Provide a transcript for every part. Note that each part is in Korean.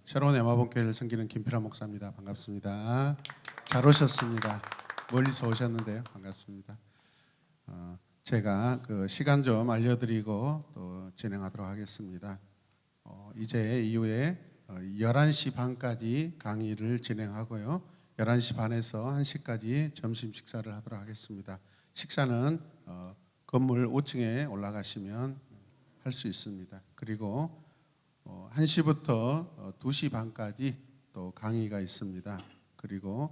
새로운 에마본교회를 섬기는 김필환 목사입니다. 반갑습니다. 잘 오셨습니다. 멀리서 오셨는데요. 반갑습니다. 제가 그 시간 좀 알려드리고 또 진행하도록 하겠습니다. 이제 이후에 11시 반까지 강의를 진행하고요. 11시 반에서 1시까지 점심 식사를 하도록 하겠습니다. 식사는 건물 5층에 올라가시면 할 수 있습니다. 그리고 1시부터 2시 반까지 또 강의가 있습니다. 그리고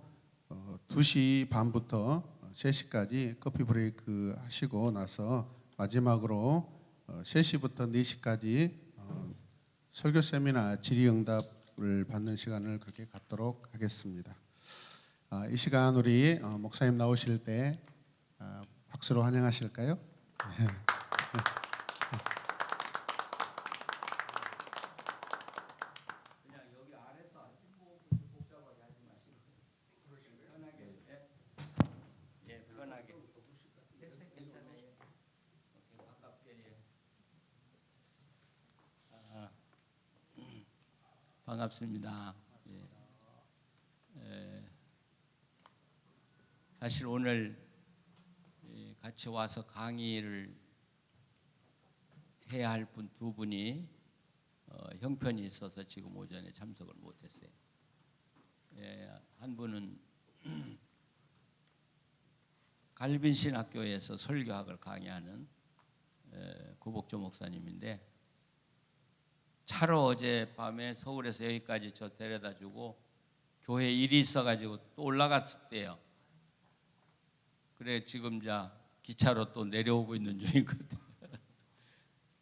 2시 반부터 3시까지 커피 브레이크 하시고 나서 마지막으로 3시부터 4시까지 설교 세미나 질의응답을 받는 시간을 그렇게 갖도록 하겠습니다. 이 시간 우리 목사님 나오실 때 박수로 환영하실까요? 반갑습니다. 사실 오늘 같이 와서 강의를 해야 할 분 두 분이 형편이 있어서 지금 오전에 참석을 못했어요. 한 분은 갈빈신학교에서 설교학을 강의하는 구복조 목사님인데 차로 어젯밤에 서울에서 여기까지 저 데려다주고 교회 일이 있어가지고 또 올라갔을 때요. 그래 지금 기차로 또 내려오고 있는 중이거든요.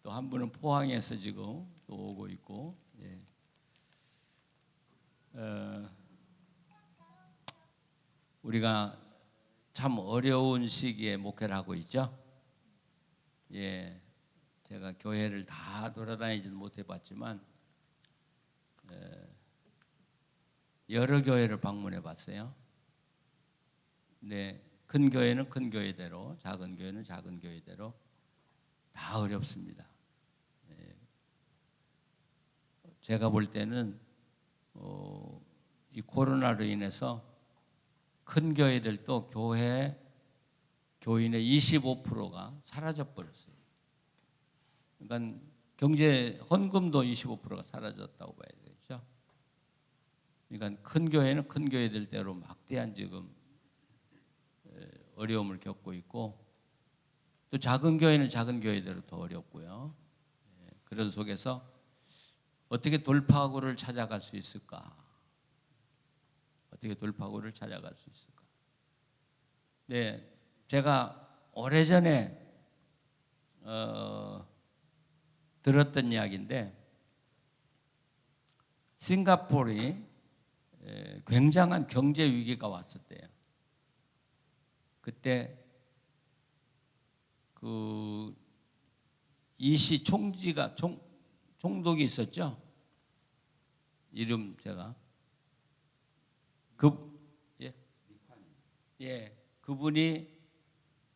또 한 분은 포항에서 지금 또 오고 있고. 우리가 참 어려운 시기에 목회를 하고 있죠. 제가 교회를 다 돌아다니지는 못해봤지만 여러 교회를 방문해 봤어요. 근데 큰 교회는 큰 교회대로, 작은 교회는 작은 교회대로 다 어렵습니다. 제가 볼 때는 이 코로나로 인해서 큰 교회들도 교인의 25%가 사라져 버렸어요. 그러니까 경제 헌금도 25%가 사라졌다고 봐야 되겠죠. 그러니까 큰 교회는 큰 교회들대로 막대한 지금 어려움을 겪고 있고 또 작은 교회는 작은 교회대로 더 어렵고요. 그런 속에서 어떻게 돌파구를 찾아갈 수 있을까? 어떻게 돌파구를 찾아갈 수 있을까? 제가 오래전에 들었던 이야기인데 싱가포르이 굉장한 경제 위기가 왔었대요. 그때 그 이시 총지가 총독이 있었죠. 이름 제가 그분이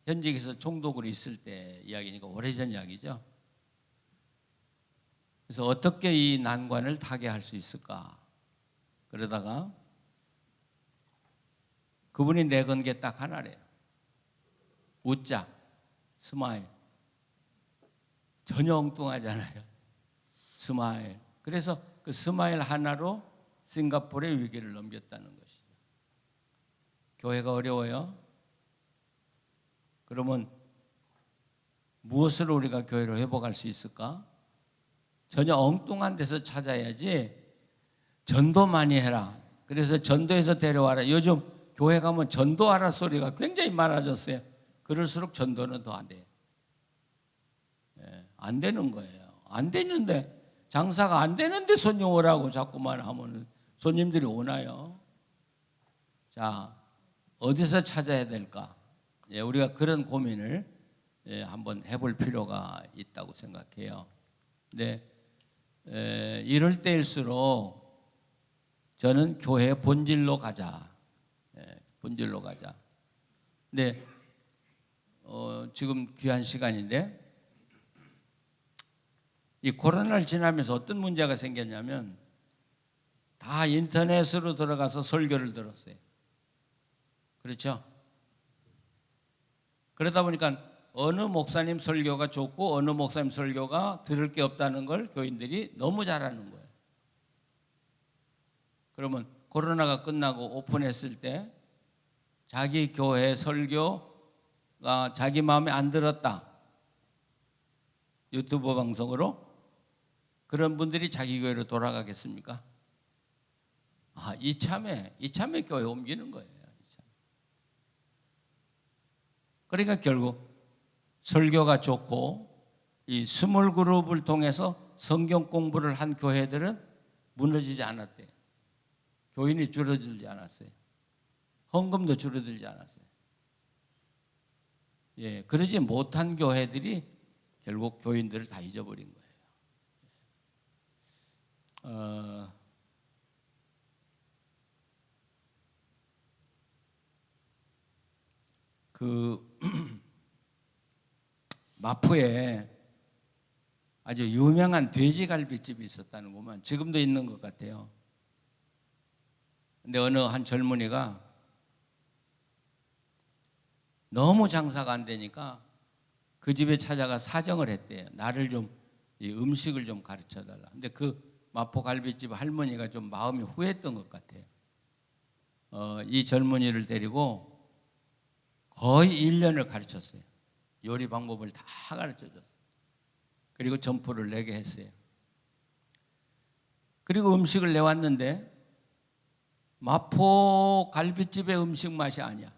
현직에서 총독으로 있을 때 이야기니까 오래전 이야기죠. 그래서 어떻게 이 난관을 타개할 수 있을까? 그러다가 그분이 내건 게 딱 하나래요. 웃자, 스마일. 전혀 엉뚱하잖아요. 스마일. 그래서 그 스마일 하나로 싱가포르의 위기를 넘겼다는 것이죠. 교회가 어려워요? 그러면 무엇으로 우리가 교회를 회복할 수 있을까? 전혀 엉뚱한 데서 찾아야지. 전도 많이 해라. 그래서 전도해서 데려와라. 요즘 교회 가면 전도하라 소리가 굉장히 많아졌어요. 그럴수록 전도는 더 안 돼요. 안 되는 거예요. 안 되는데 장사가 안 되는데 손님 오라고 자꾸만 하면 손님들이 오나요? 자, 어디서 찾아야 될까? 우리가 그런 고민을 한번 해볼 필요가 있다고 생각해요. 근데 이럴 때일수록 저는 교회 본질로 가자. 본질로 가자. 근데 지금 귀한 시간인데 이 코로나를 지나면서 어떤 문제가 생겼냐면 다 인터넷으로 들어가서 설교를 들었어요. 그렇죠? 그러다 보니까 어느 목사님 설교가 좋고 어느 목사님 설교가 들을 게 없다는 걸 교인들이 너무 잘 아는 거예요. 그러면 코로나가 끝나고 오픈했을 때 자기 교회 설교가 자기 마음에 안 들었다, 유튜브 방송으로, 그런 분들이 자기 교회로 돌아가겠습니까? 이참에 교회 옮기는 거예요. 그러니까 결국 설교가 좋고 이 스몰 그룹을 통해서 성경 공부를 한 교회들은 무너지지 않았대요. 교인이 줄어들지 않았어요. 헌금도 줄어들지 않았어요. 예, 그러지 못한 교회들이 결국 교인들을 다 잊어버린 거예요. 마포에 아주 유명한 돼지갈비집이 있었다는 거만 지금도 있는 것 같아요. 근데 어느 한 젊은이가 너무 장사가 안 되니까 그 집에 찾아가 사정을 했대요. 나를 좀, 이 음식을 좀 가르쳐 달라. 근데 그 마포 갈비집 할머니가 좀 마음이 후했던 것 같아요. 이 젊은이를 데리고 거의 1년을 가르쳤어요. 요리 방법을 다 가르쳐줬어요. 그리고 점포를 내게 했어요. 그리고 음식을 내왔는데 마포 갈비집의 음식 맛이 아니야.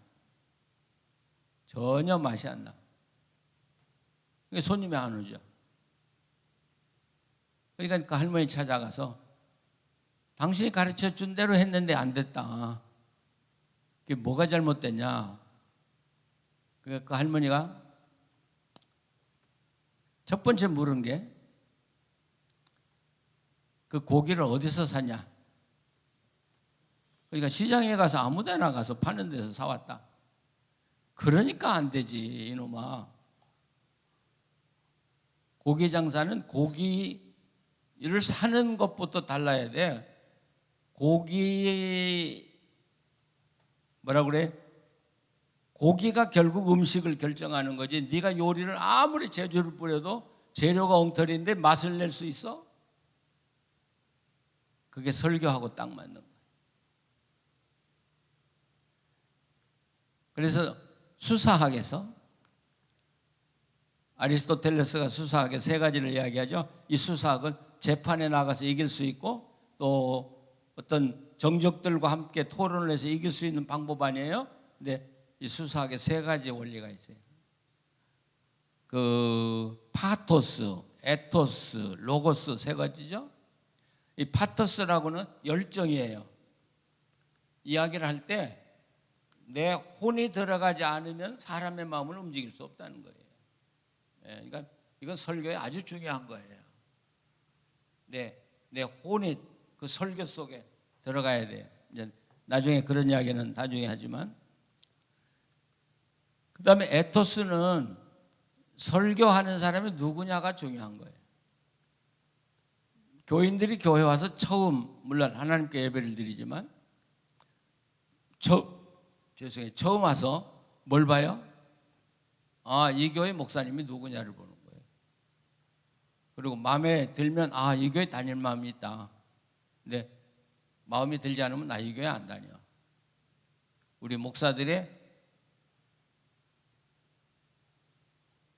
전혀 맛이 안 나. 그러니까 손님이 안 오죠. 그러니까 그 할머니 찾아가서 당신이 가르쳐준 대로 했는데 안 됐다. 그게 뭐가 잘못됐냐. 그 할머니가 첫 번째 물은 게 그 고기를 어디서 샀냐. 그러니까 시장에 가서 아무 데나 가서 파는 데서 사왔다. 그러니까 안 되지, 이놈아. 고기 장사는 고기를 사는 것부터 달라야 돼. 뭐라 그래? 고기가 결국 음식을 결정하는 거지. 네가 요리를 아무리 재료를 뿌려도 재료가 엉터리인데 맛을 낼 수 있어? 그게 설교하고 딱 맞는 거예요. 그래서 수사학에서 아리스토텔레스가 수사학의 세 가지를 이야기하죠. 이 수사학은 재판에 나가서 이길 수 있고 또 어떤 정적들과 함께 토론을 해서 이길 수 있는 방법 아니에요? 근데 이 수사학에 세 가지 원리가 있어요. 그 파토스, 에토스, 로고스 세 가지죠. 이 파토스라고는 열정이에요. 이야기를 할 때 내 혼이 들어가지 않으면 사람의 마음을 움직일 수 없다는 거예요. 그러니까 이건 설교에 아주 중요한 거예요. 내 혼이 그 설교 속에 들어가야 돼요. 이제 나중에 그런 이야기는 나중에 하지만, 그 다음에 에토스는 설교하는 사람이 누구냐가 중요한 거예요. 교인들이 교회 와서 처음, 물론 하나님께 예배를 드리지만 처음 와서 뭘 봐요? 이 교회 목사님이 누구냐를 보는 거예요. 그리고 마음에 들면 이 교회 다닐 마음이 있다. 근데 마음이 들지 않으면 나 이 교회 안 다녀. 우리 목사들의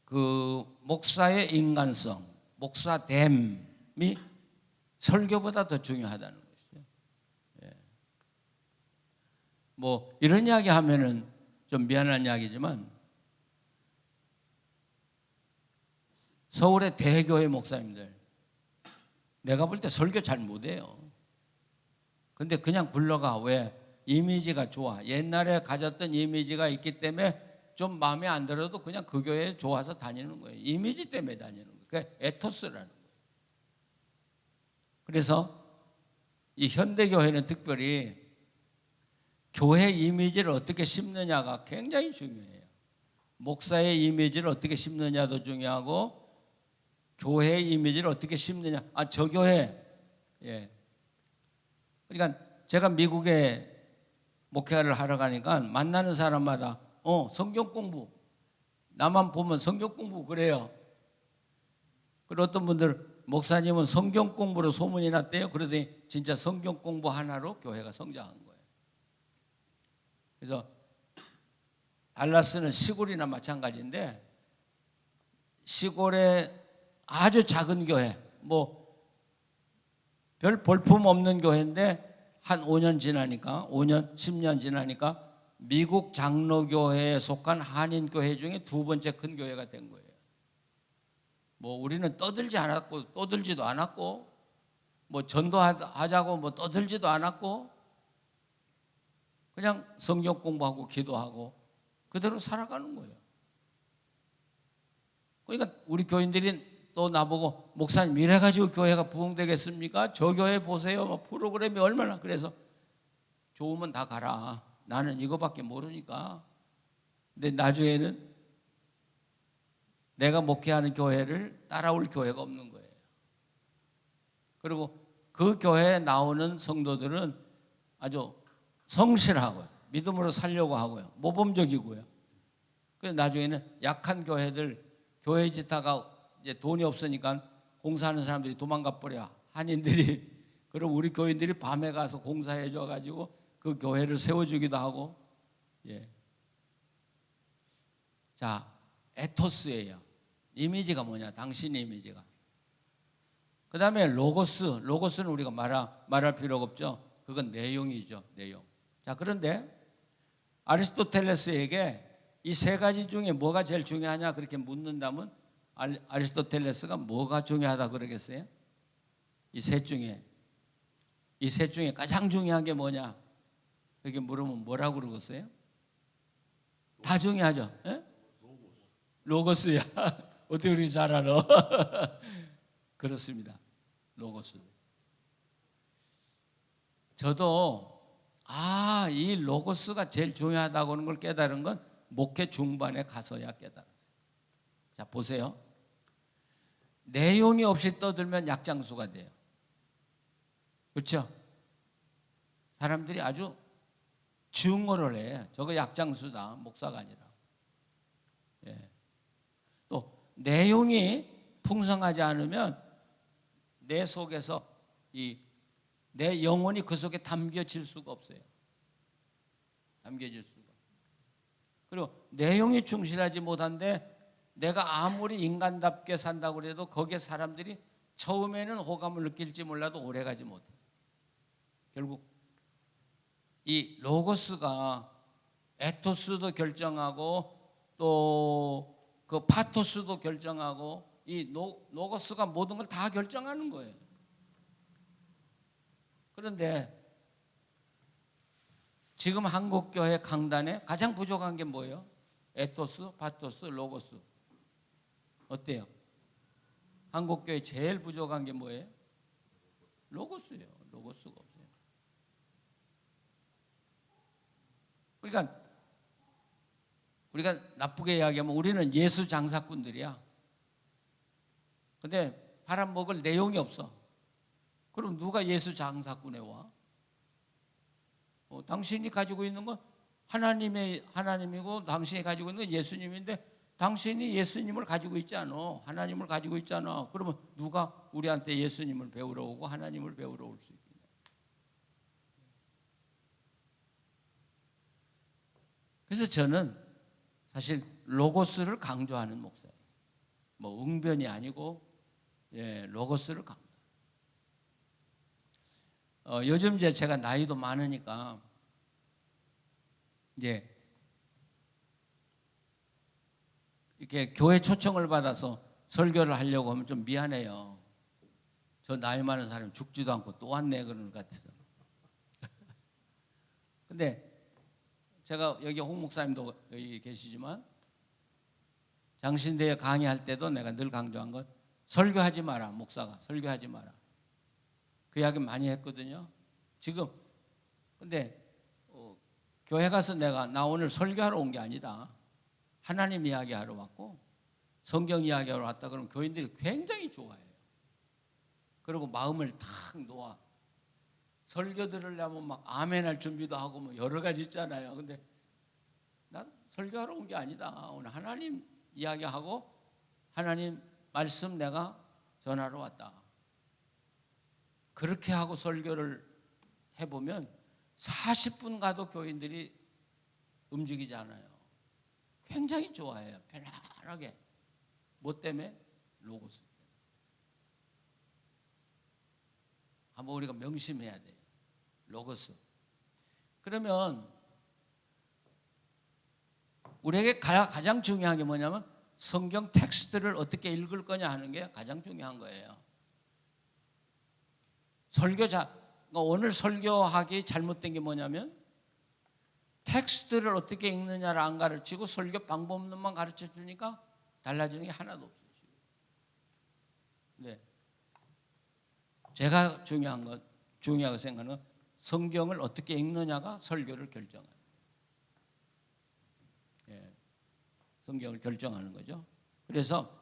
그 목사의 인간성, 목사됨이 설교보다 더 중요하다는 것이죠. 뭐 이런 이야기 하면은 좀 미안한 이야기지만 서울의 대교회 목사님들 내가 볼 때 설교 잘 못해요. 근데 그냥 불러가. 왜? 이미지가 좋아. 옛날에 가졌던 이미지가 있기 때문에 좀 마음에 안 들어도 그냥 그 교회에 좋아서 다니는 거예요. 이미지 때문에 다니는 거예요. 그게 에토스라는 거예요. 그래서 이 현대교회는 특별히 교회 이미지를 어떻게 심느냐가 굉장히 중요해요. 목사의 이미지를 어떻게 심느냐도 중요하고 교회의 이미지를 어떻게 심느냐. 저 교회, 그러니까 제가 미국에 목회를 하러 가니까 만나는 사람마다 성경 공부, 나만 보면 성경 공부 그래요. 그리고 어떤 분들 목사님은 성경 공부로 소문이 났대요. 그러더니 진짜 성경 공부 하나로 교회가 성장한 거예요. 그래서 달라스는 시골이나 마찬가지인데 시골에 아주 작은 교회, 뭐 별 볼품 없는 교회인데 한 5년 지나니까 5년, 10년 지나니까 미국 장로교회에 속한 한인교회 중에 두 번째 큰 교회가 된 거예요. 뭐 우리는 떠들지 않았고 떠들지도 않았고 뭐 전도하자고 뭐 떠들지도 않았고 그냥 성경 공부하고 기도하고 그대로 살아가는 거예요. 그러니까 우리 교인들이 또 나보고 목사님 이래가지고 교회가 부흥되겠습니까? 저 교회 보세요. 프로그램이 얼마나. 그래서 좋으면 다 가라. 나는 이거밖에 모르니까. 근데 나중에는 내가 목회하는 교회를 따라올 교회가 없는 거예요. 그리고 그 교회에 나오는 성도들은 아주 성실하고요. 믿음으로 살려고 하고요. 모범적이고요. 그래서 나중에는 약한 교회들 교회 짓다가 이제 돈이 없으니까 공사하는 사람들이 도망가 버려. 한인들이. 그럼 우리 교인들이 밤에 가서 공사해 줘 가지고 그 교회를 세워 주기도 하고. 예. 자, 에토스예요. 이미지가 뭐냐? 당신의 이미지가. 그다음에 로고스는 우리가 말할 필요가 없죠. 그건 내용이죠. 내용. 자, 그런데 아리스토텔레스에게 이 세 가지 중에 뭐가 제일 중요하냐 그렇게 묻는다면 아리스토텔레스가 뭐가 중요하다 그러겠어요? 이 셋 중에 가장 중요한 게 뭐냐? 그렇게 물으면 뭐라고 그러겠어요? 다 중요하죠. 예? 로고스야. 어떻게 우리 잘 알아? 그렇습니다. 로고스. 저도 이 로고스가 제일 중요하다고 하는 걸 깨달은 건 목회 중반에 가서야 깨달았어요. 자, 보세요. 내용이 없이 떠들면 약장수가 돼요. 그렇죠? 사람들이 아주 증오를 해. 저거 약장수다. 목사가 아니라. 예. 또 내용이 풍성하지 않으면 내 속에서 내 영혼이 그 속에 담겨질 수가 없어요. 담겨질 수가. 그리고 내용이 충실하지 못한데 내가 아무리 인간답게 산다고 해도 거기에 사람들이 처음에는 호감을 느낄지 몰라도 오래가지 못해. 결국 이 로고스가 에토스도 결정하고 또 그 파토스도 결정하고 이 로고스가 모든 걸 다 결정하는 거예요. 그런데 지금 한국교회 강단에 가장 부족한 게 뭐예요? 에토스, 파토스, 로고스. 어때요? 한국교회 제일 부족한 게 뭐예요? 로고스예요. 로고스가 없어요. 그러니까 우리가 나쁘게 이야기하면 우리는 예수 장사꾼들이야. 근데 팔아먹을 내용이 없어. 그럼 누가 예수 장사꾼에 와? 당신이 가지고 있는 건 하나님이고 당신이 가지고 있는 건 예수님인데 당신이 예수님을 가지고 있지 않아. 하나님을 가지고 있잖아. 그러면 누가 우리한테 예수님을 배우러 오고 하나님을 배우러 올 수 있겠냐. 그래서 저는 사실 로고스를 강조하는 목사예요. 뭐 웅변이 아니고 로고스를 강조. 요즘 이제 제가 나이도 많으니까 이렇게 교회 초청을 받아서 설교를 하려고 하면 좀 미안해요. 저 나이 많은 사람이 죽지도 않고 또 왔네 그러는 것 같아서. 근데 제가 여기 홍 목사님도 여기 계시지만 장신대에 강의할 때도 내가 늘 강조한 건 설교하지 마라. 목사가 설교하지 마라. 그 이야기 많이 했거든요. 지금 근데 교회 가서 나 오늘 설교하러 온 게 아니다. 하나님 이야기하러 왔고 성경 이야기하러 왔다 그러면 교인들이 굉장히 좋아해요. 그리고 마음을 탁 놓아 설교 들으려면 막 아멘할 준비도 하고 뭐 여러 가지 있잖아요. 근데 난 설교하러 온 게 아니다. 오늘 하나님 이야기하고 하나님 말씀 내가 전하러 왔다. 그렇게 하고 설교를 해보면 40분 가도 교인들이 움직이지 않아요. 굉장히 좋아해요. 편안하게. 뭐 때문에? 로고스 때문에. 한번 우리가 명심해야 돼요. 로고스. 그러면 우리에게 가장 중요한 게 뭐냐면 성경 텍스트를 어떻게 읽을 거냐 하는 게 가장 중요한 거예요. 오늘 설교하기 잘못된 게 뭐냐면 텍스트를 어떻게 읽느냐를 안 가르치고 설교 방법론만 가르쳐 주니까 달라지는 게 하나도 없어요. 네. 제가 중요하고 생각하는 성경을 어떻게 읽느냐가 설교를 결정해요. 예. 성경을 결정하는 거죠. 그래서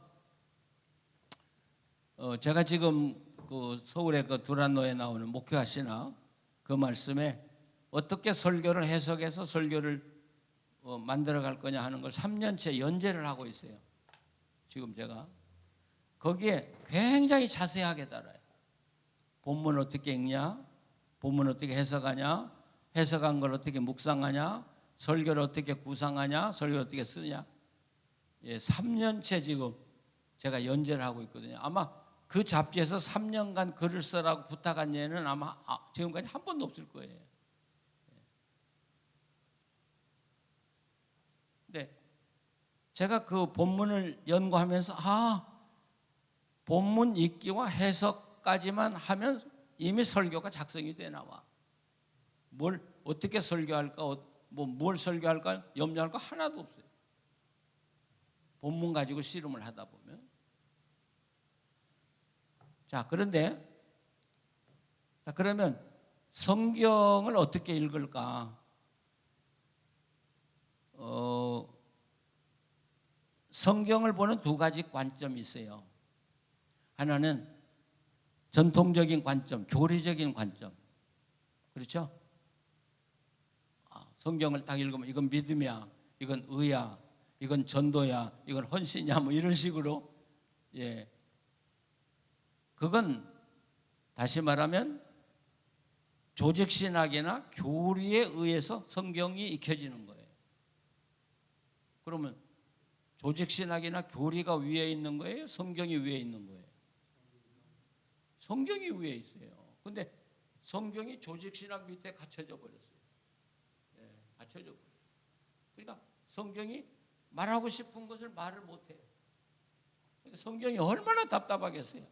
제가 지금 그 서울의 그 두란노에 나오는 목회하시나 그 말씀에 어떻게 설교를 해석해서 설교를 만들어갈 거냐 하는 걸 3년째 연재를 하고 있어요. 지금 제가 거기에 굉장히 자세하게 달아요. 본문 어떻게 읽냐, 본문 어떻게 해석하냐, 해석한 걸 어떻게 묵상하냐, 설교를 어떻게 구상하냐, 설교를 어떻게 쓰냐. 예, 3년째 지금 제가 연재를 하고 있거든요. 아마 그 잡지에서 3년간 글을 쓰라고 부탁한 예는 아마 지금까지 한 번도 없을 거예요. 근데 제가 그 본문을 연구하면서 본문 읽기와 해석까지만 하면 이미 설교가 작성이 돼 나와. 뭘 어떻게 설교할까, 뭘 설교할까 염려할 거 하나도 없어요. 본문 가지고 씨름을 하다 보면. 자, 그러면 성경을 어떻게 읽을까? 성경을 보는 두 가지 관점이 있어요. 하나는 전통적인 관점, 교리적인 관점. 그렇죠? 성경을 딱 읽으면 이건 믿음이야, 이건 의야, 이건 전도야, 이건 헌신이야, 뭐 이런 식으로. 예. 그건 다시 말하면 조직신학이나 교리에 의해서 성경이 익혀지는 거예요. 그러면 조직신학이나 교리가 위에 있는 거예요? 성경이 위에 있는 거예요? 성경이 위에 있어요. 근데 성경이 조직신학 밑에 갇혀져 버렸어요. 예, 갇혀져 버렸어요. 그러니까 성경이 말하고 싶은 것을 말을 못해요. 성경이 얼마나 답답하겠어요.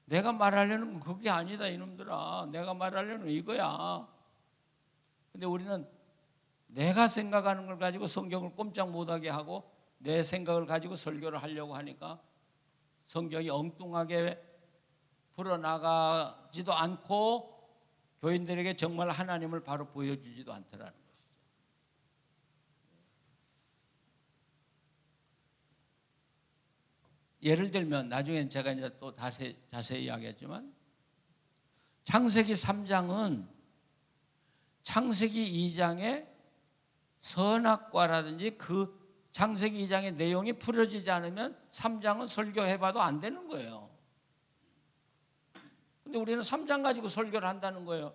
내가 말하려는 건 그게 아니다 이놈들아. 내가 말하려는 건 이거야. 근데 우리는 내가 생각하는 걸 가지고 성경을 꼼짝 못하게 하고 내 생각을 가지고 설교를 하려고 하니까 성경이 엉뚱하게 풀어나가지도 않고 교인들에게 정말 하나님을 바로 보여주지도 않더라는 것이죠. 예를 들면 나중에 제가 이제 또 자세히 이야기했지만 창세기 3장은 창세기 2장의 선악과라든지 그 창세기 2장의 내용이 풀어지지 않으면 3장은 설교해봐도 안 되는 거예요. 근데 우리는 3장 가지고 설교를 한다는 거예요.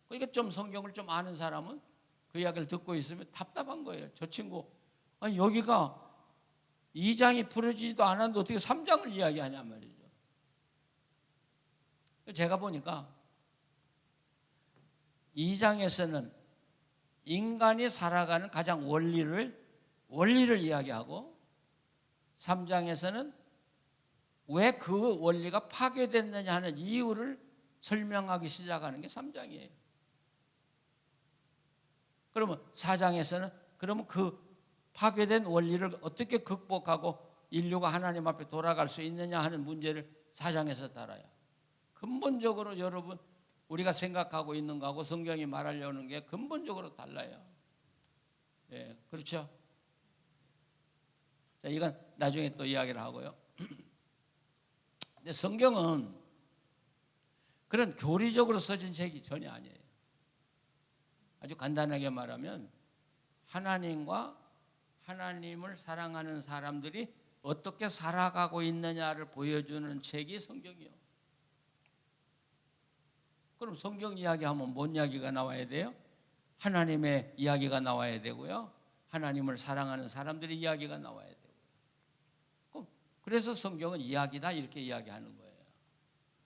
그러니까 좀 성경을 좀 아는 사람은 그 이야기를 듣고 있으면 답답한 거예요. 저 친구, 아니 여기가 2장이 풀어지지도 않았는데 어떻게 3장을 이야기하냐 말이죠. 제가 보니까 2장에서는 인간이 살아가는 가장 원리를 이야기하고 3장에서는 왜 그 원리가 파괴됐느냐 하는 이유를 설명하기 시작하는 게 3장이에요. 그러면 4장에서는 그러면 그 파괴된 원리를 어떻게 극복하고 인류가 하나님 앞에 돌아갈 수 있느냐 하는 문제를 4장에서 다뤄요. 근본적으로 여러분 우리가 생각하고 있는 거하고 성경이 말하려는 게 근본적으로 달라요. 예, 그렇죠? 자, 이건 나중에 또 이야기를 하고요. 근데 성경은 그런 교리적으로 써진 책이 전혀 아니에요. 아주 간단하게 말하면 하나님과 하나님을 사랑하는 사람들이 어떻게 살아가고 있느냐를 보여주는 책이 성경이요. 그럼 성경 이야기하면 뭔 이야기가 나와야 돼요? 하나님의 이야기가 나와야 되고요. 하나님을 사랑하는 사람들의 이야기가 나와야 되고요. 그래서 성경은 이야기다 이렇게 이야기하는 거예요.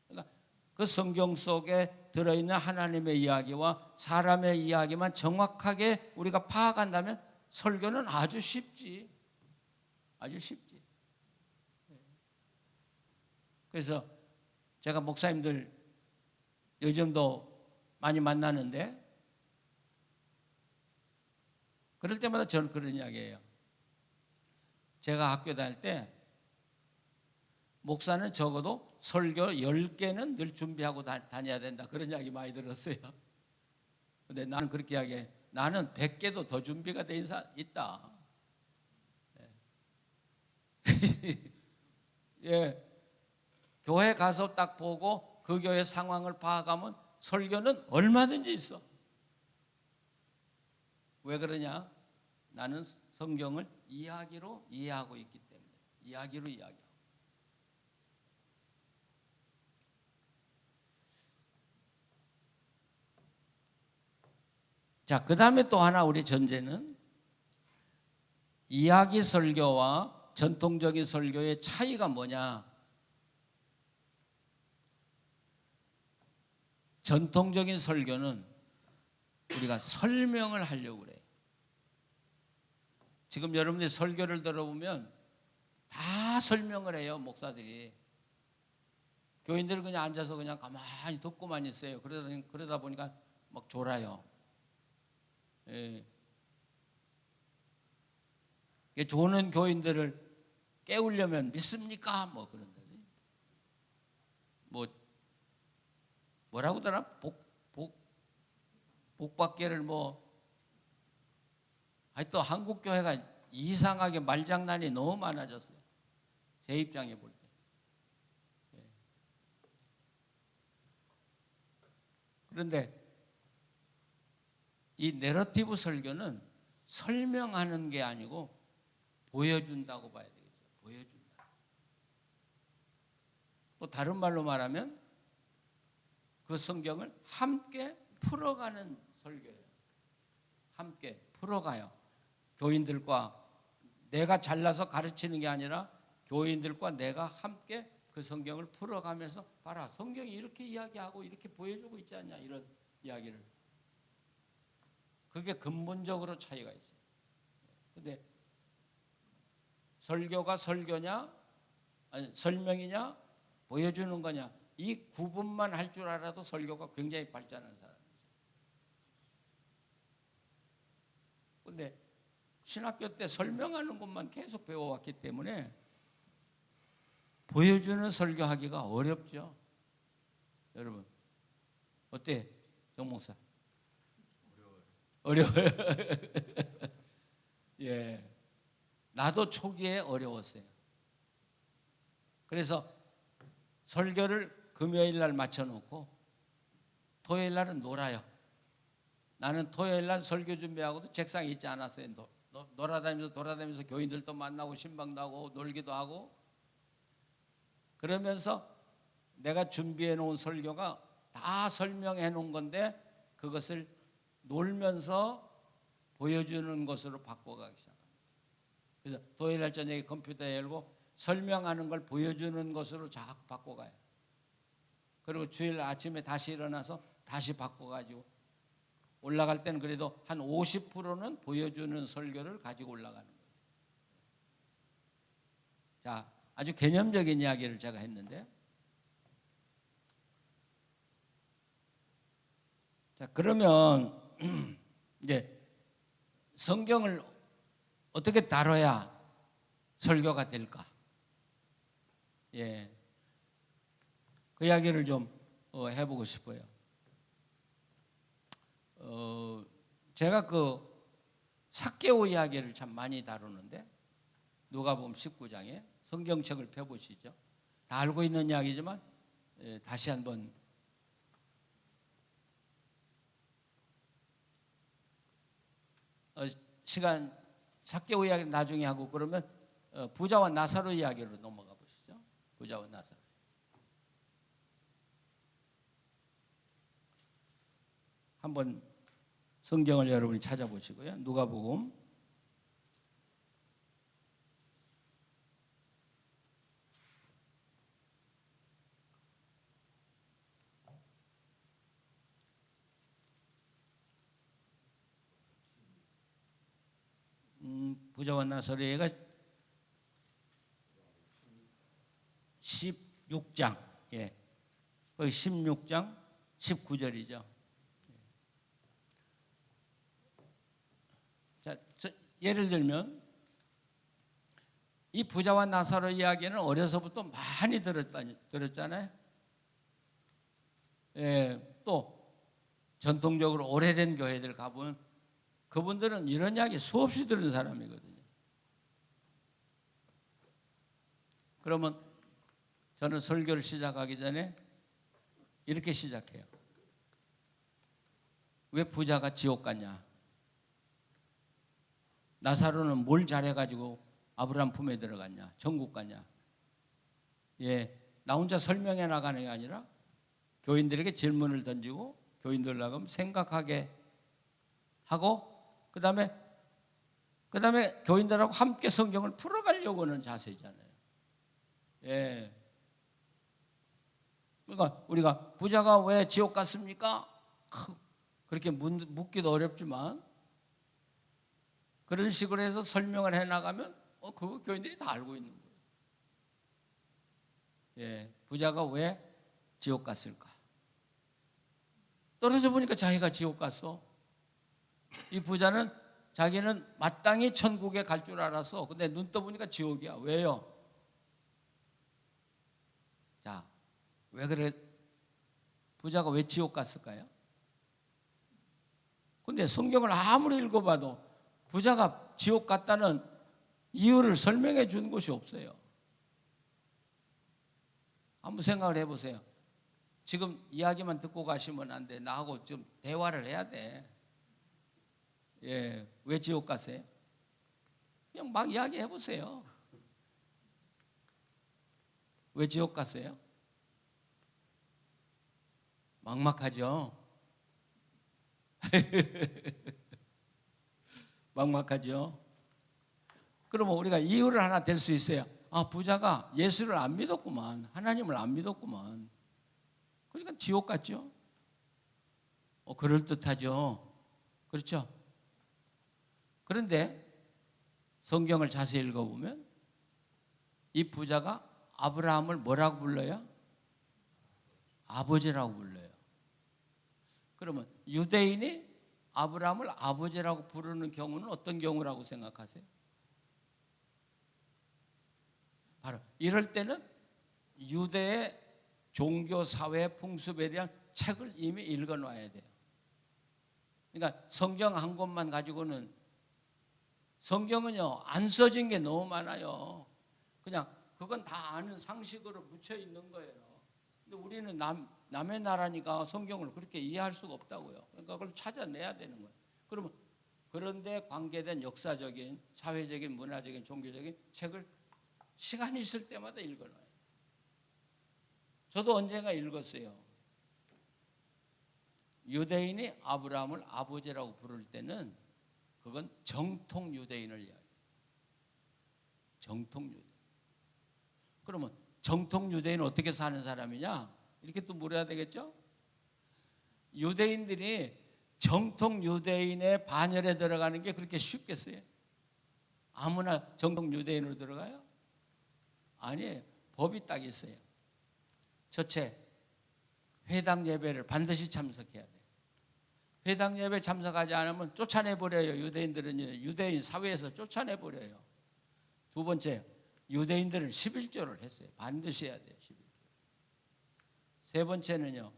그러니까 그 성경 속에 들어있는 하나님의 이야기와 사람의 이야기만 정확하게 우리가 파악한다면 설교는 아주 쉽지. 아주 쉽지. 그래서 제가 목사님들 요즘도 많이 만나는데 그럴 때마다 저는 그런 이야기예요. 제가 학교 다닐 때 목사는 적어도 설교 10개는 늘 준비하고 다녀야 된다. 그런 이야기 많이 들었어요. 근데 나는 그렇게 이야기해. 나는 100개도 더 준비가 돼 있다. 예. 교회 가서 딱 보고 그 교회 상황을 파악하면 설교는 얼마든지 있어. 왜 그러냐? 나는 성경을 이야기로 이해하고 있기 때문에. 이야기로 이야기하고. 자, 그 다음에 또 하나 우리 전제는 이야기 설교와 전통적인 설교의 차이가 뭐냐? 전통적인 설교는 우리가 설명을 하려고 그래요. 지금 여러분들이 설교를 들어보면 다 설명을 해요, 목사들이. 교인들은 그냥 앉아서 그냥 가만히 듣고만 있어요. 그러다 보니까 막 졸아요. 예. 조는 교인들을 깨우려면 믿습니까? 뭐 그런다니. 뭐라고 하더라? 복받개를 하여튼 한국 교회가 이상하게 말장난이 너무 많아졌어요. 제 입장에 볼 때. 예. 그런데 이 내러티브 설교는 설명하는 게 아니고 보여준다고 봐야 되겠죠. 보여준다. 또 다른 말로 말하면 그 성경을 함께 풀어가는 설교예요. 함께 풀어가요. 교인들과 내가 잘라서 가르치는 게 아니라 교인들과 내가 함께 그 성경을 풀어가면서 봐라, 성경이 이렇게 이야기하고 이렇게 보여주고 있지 않냐, 이런 이야기를. 그게 근본적으로 차이가 있어요. 근데 설교가 설교냐, 아니, 설명이냐, 보여주는 거냐, 이 구분만 할 줄 알아도 설교가 굉장히 발전하는 사람이죠. 근데 신학교 때 설명하는 것만 계속 배워왔기 때문에 보여주는 설교하기가 어렵죠. 여러분 어때, 정 목사? 어려워요. 예, 나도 초기에 어려웠어요. 그래서 설교를 금요일 날 맞춰놓고 토요일 날은 놀아요. 나는 토요일 날 설교 준비하고도 책상에 있지 않았어요. 돌아다니면서 교인들도 만나고 신방도 하고 놀기도 하고, 그러면서 내가 준비해 놓은 설교가 다 설명해 놓은 건데 그것을 놀면서 보여주는 것으로 바꿔가기 시작합니다. 그래서 토요일 날 저녁에 컴퓨터 열고 설명하는 걸 보여주는 것으로 자꾸 바꿔가요. 그리고 주일 아침에 다시 일어나서 다시 바꿔가지고 올라갈 때는 그래도 한 50%는 보여주는 설교를 가지고 올라가는 거예요. 자, 아주 개념적인 이야기를 제가 했는데, 자, 그러면 이제 성경을 어떻게 다뤄야 설교가 될까? 예, 그 이야기를 좀 해보고 싶어요. 제가 그 삭개오 이야기를 참 많이 다루는데, 누가복음 19장에 성경책을 펴보시죠. 다 알고 있는 이야기지만 다시 한번 시간 삭개오 이야기 나중에 하고 그러면 부자와 나사로 이야기로 넘어가 보시죠. 부자와 나사로. 한번 성경을 여러분이 찾아보시고요. 누가복음 '부자와 나사로'가 16장, 예, 거기 16장 19절이죠. 자, 예를 들면 이 부자와 나사로 이야기는 어려서부터 많이 들었잖아요. 예, 또 전통적으로 오래된 교회들 가보면 그분들은 이런 이야기 수없이 들은 사람이거든요. 그러면 저는 설교를 시작하기 전에 이렇게 시작해요. 왜 부자가 지옥 갔냐? 나사로는 뭘 잘해가지고 아브라함 품에 들어갔냐? 천국 갔냐? 예, 나 혼자 설명해 나가는 게 아니라 교인들에게 질문을 던지고 교인들 나가면 생각하게 하고 그 다음에 교인들하고 함께 성경을 풀어가려고 하는 자세잖아요. 예. 그러니까 우리가 부자가 왜 지옥 갔습니까? 그렇게 묻기도 어렵지만 그런 식으로 해서 설명을 해나가면 그거 교인들이 다 알고 있는 거예요. 예. 부자가 왜 지옥 갔을까? 떨어져 보니까 자기가 지옥 갔어. 이 부자는 자기는 마땅히 천국에 갈 줄 알았어. 근데 눈 떠보니까 지옥이야. 왜요? 자, 왜 그래? 부자가 왜 지옥 갔을까요? 근데 성경을 아무리 읽어봐도 부자가 지옥 갔다는 이유를 설명해 준 곳이 없어요. 한번 생각을 해보세요. 지금 이야기만 듣고 가시면 안 돼. 나하고 좀 대화를 해야 돼. 예, 왜 지옥 가세요? 그냥 막 이야기해 보세요. 왜 지옥 가세요? 막막하죠? 막막하죠? 그러면 우리가 이유를 하나 댈 수 있어요. 아, 부자가 예수를 안 믿었구만. 하나님을 안 믿었구만. 그러니까 지옥 갔죠? 그럴듯하죠? 그렇죠? 그런데 성경을 자세히 읽어보면 이 부자가 아브라함을 뭐라고 불러요? 아버지라고 불러요. 그러면 유대인이 아브라함을 아버지라고 부르는 경우는 어떤 경우라고 생각하세요? 바로 이럴 때는 유대의 종교, 사회, 풍습에 대한 책을 이미 읽어놔야 돼요. 그러니까 성경 한 권만 가지고는 성경은요 안 써진 게 너무 많아요. 그냥 그건 다 아는 상식으로 묻혀 있는 거예요. 근데 우리는 남의 나라니까 성경을 그렇게 이해할 수가 없다고요. 그러니까 그걸 찾아내야 되는 거예요. 그러면 그런데 관계된 역사적인, 사회적인, 문화적인, 종교적인 책을 시간이 있을 때마다 읽어놔요. 저도 언젠가 읽었어요. 유대인이 아브라함을 아버지라고 부를 때는 그건 정통 유대인을 이야기해요. 정통 유대인. 그러면 정통 유대인은 어떻게 사는 사람이냐? 이렇게 또 물어야 되겠죠? 유대인들이 정통 유대인의 반열에 들어가는 게 그렇게 쉽겠어요? 아무나 정통 유대인으로 들어가요? 아니에요. 법이 딱 있어요. 첫째, 회당 예배를 반드시 참석해야 돼요. 회당 예배 참석하지 않으면 쫓아내버려요. 유대인들은 유대인 사회에서 쫓아내버려요. 두 번째, 유대인들은 11조를 했어요. 반드시 해야 돼요. 11조. 세 번째는요,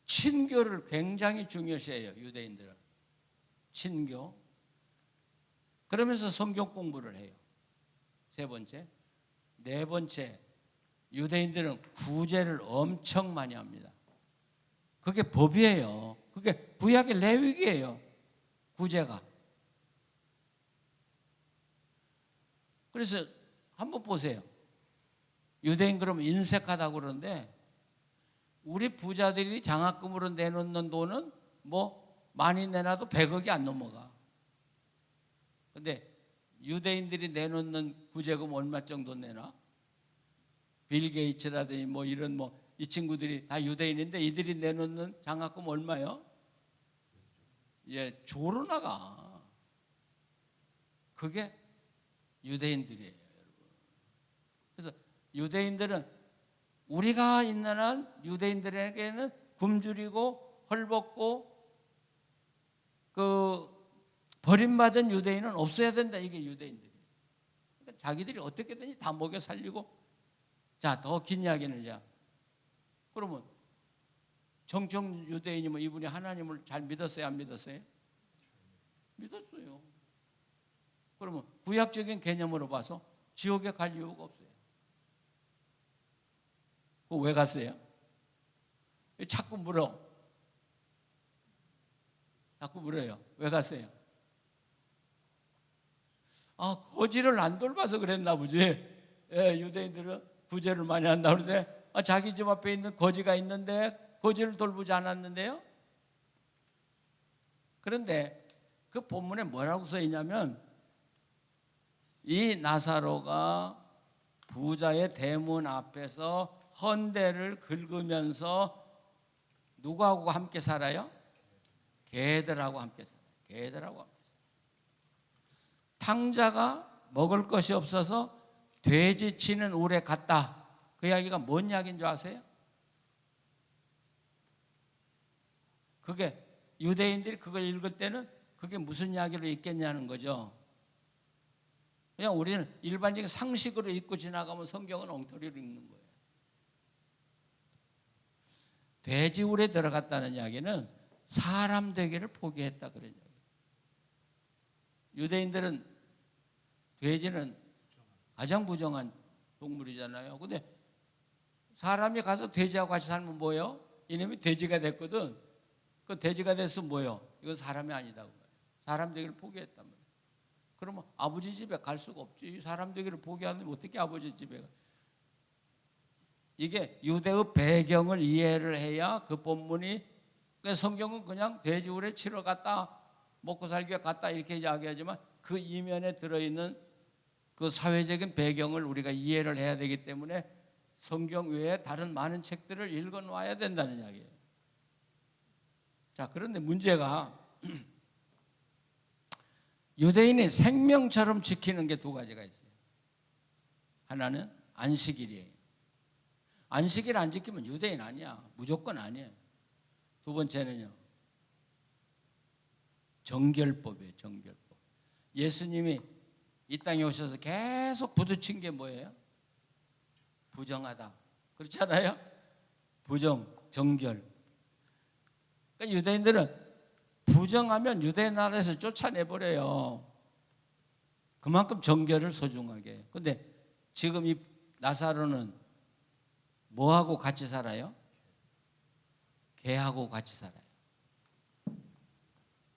친교를 굉장히 중요시해요. 유대인들은 친교. 그러면서 성경 공부를 해요. 세 번째. 네 번째, 유대인들은 구제를 엄청 많이 합니다. 그게 법이에요. 그게 구약의 레위기예요. 구제가. 그래서 한번 보세요. 유대인 그러면 인색하다고 그러는데 우리 부자들이 장학금으로 내놓는 돈은 뭐 많이 내놔도 100억이 안 넘어가. 근데 유대인들이 내놓는 구제금 얼마 정도 내놔? 빌 게이츠라든지 뭐 이런 뭐 이 친구들이 다 유대인인데 이들이 내놓는 장학금 얼마요? 예, 조로 나가. 그게 유대인들이에요, 여러분. 그래서 유대인들은 우리가 있는 한 유대인들에게는 굶주리고 헐벗고 그 버림받은 유대인은 없어야 된다. 이게 유대인들이에요. 그러니까 자기들이 어떻게든지 다 먹여 살리고. 자, 더 긴 이야기는 자. 그러면 정청 유대인이면 이분이 하나님을 잘 믿었어요, 안 믿었어요? 믿었어요. 그러면 구약적인 개념으로 봐서 지옥에 갈 이유가 없어요. 그거 왜 갔어요? 자꾸 물어. 자꾸 물어요. 왜 갔어요? 아, 거지를 안 돌봐서 그랬나 보지. 예, 유대인들은 구제를 많이 한다 그러는데 자기 집 앞에 있는 거지가 있는데 거지를 돌보지 않았는데요. 그런데 그 본문에 뭐라고 써 있냐면 이 나사로가 부자의 대문 앞에서 헌대를 긁으면서 누구하고 함께 살아요? 개들하고 함께 살아요. 개들하고 함께 살아요. 탕자가 먹을 것이 없어서 돼지 치는 울에 갔다. 그 이야기가 뭔 이야기인 줄 아세요? 그게 유대인들이 그걸 읽을 때는 그게 무슨 이야기로 읽겠냐는 거죠. 그냥 우리는 일반적인 상식으로 읽고 지나가면 성경은 엉터리로 읽는 거예요. 돼지울에 들어갔다는 이야기는 사람 되기를 포기했다 그런 이야기예요. 유대인들은 돼지는 가장 부정한 동물이잖아요. 근데 사람이 가서 돼지하고 같이 살면 뭐예요? 이놈이 돼지가 됐거든. 그 돼지가 됐으면 뭐예요? 이건 사람이 아니다고 말이에요. 사람 되기를 포기했단 말이에요. 그러면 아버지 집에 갈 수가 없지. 사람 되기를 포기하는데 어떻게 아버지 집에 가? 이게 유대의 배경을 이해를 해야 그 본문이, 성경은 그냥 돼지울에 치러 갔다, 먹고 살기 위해 갔다 이렇게 이야기하지만 그 이면에 들어있는 그 사회적인 배경을 우리가 이해를 해야 되기 때문에 성경 외에 다른 많은 책들을 읽어 놔야 된다는 이야기예요. 자, 그런데 문제가 유대인이 생명처럼 지키는 게 두 가지가 있어요. 하나는 안식일이에요. 안식일 안 지키면 유대인 아니야. 무조건 아니에요. 두 번째는요, 정결법이에요. 정결법. 예수님이 이 땅에 오셔서 계속 부딪힌 게 뭐예요? 부정하다. 그렇잖아요? 부정, 정결. 그러니까 유대인들은 부정하면 유대 나라에서 쫓아내버려요. 그만큼 정결을 소중하게. 근데 지금 이 나사로는 뭐하고 같이 살아요? 개하고 같이 살아요.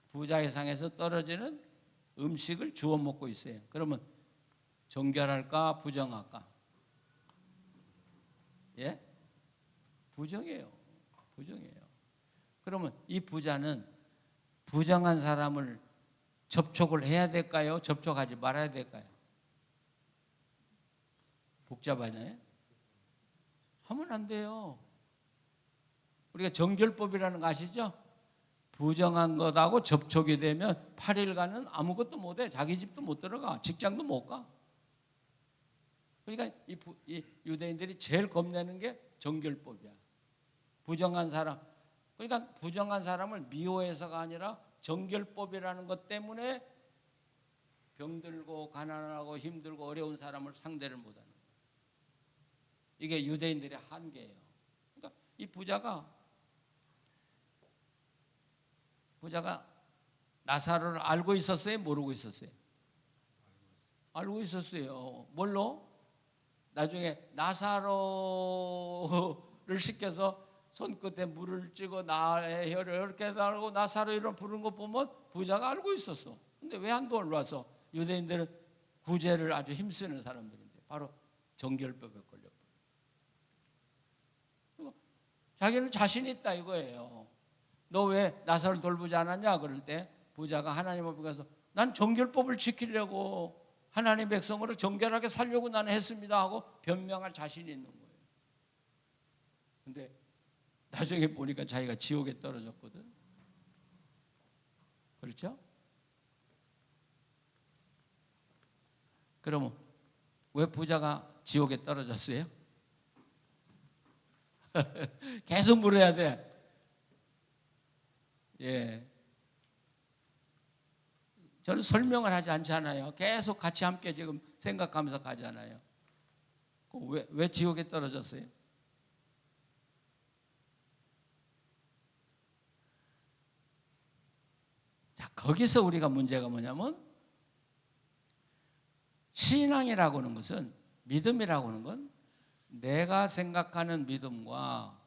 부자의 상에서 떨어지는 음식을 주워 먹고 있어요. 그러면 정결할까 부정할까? 예? 부정이에요. 부정이에요. 그러면 이 부자는 부정한 사람을 접촉을 해야 될까요? 접촉하지 말아야 될까요? 복잡하네. 하면 안 돼요. 우리가 정결법이라는 거 아시죠? 부정한 것하고 접촉이 되면 8일간은 아무것도 못해. 자기 집도 못 들어가. 직장도 못 가. 그러니까 이 유대인들이 제일 겁내는 게 정결법이야. 부정한 사람. 그러니까 부정한 사람을 미워해서가 아니라 정결법이라는 것 때문에 병들고 가난하고 힘들고 어려운 사람을 상대를 못하는 거예요. 이게 유대인들의 한계예요. 그러니까 이 부자가 나사로를 알고 있었어요? 모르고 있었어요? 알고 있었어요. 뭘로? 나중에 나사로를 시켜서 손끝에 물을 찌고 나의 혀를 이렇게 하고 나사로 이런 부르는 거 보면 부자가 알고 있었어. 근데 왜 안 돌아와서 유대인들은 구제를 아주 힘쓰는 사람들인데 바로 정결법에 걸려버려요. 자기는 자신 있다 이거예요. 너 왜 나사를 돌보지 않았냐 그럴 때 부자가 하나님 앞에 가서 난 정결법을 지키려고 하나님 백성으로 정결하게 살려고 나는 했습니다 하고 변명할 자신이 있는 거예요. 근데 나중에 보니까 자기가 지옥에 떨어졌거든. 그렇죠? 그러면 왜 부자가 지옥에 떨어졌어요? 계속 물어야 돼. 예. 저는 설명을 하지 않잖아요. 계속 같이 함께 지금 생각하면서 가잖아요. 왜 지옥에 떨어졌어요? 자, 거기서 우리가 문제가 뭐냐면 신앙이라고 하는 것은, 믿음이라고 하는 건 내가 생각하는 믿음과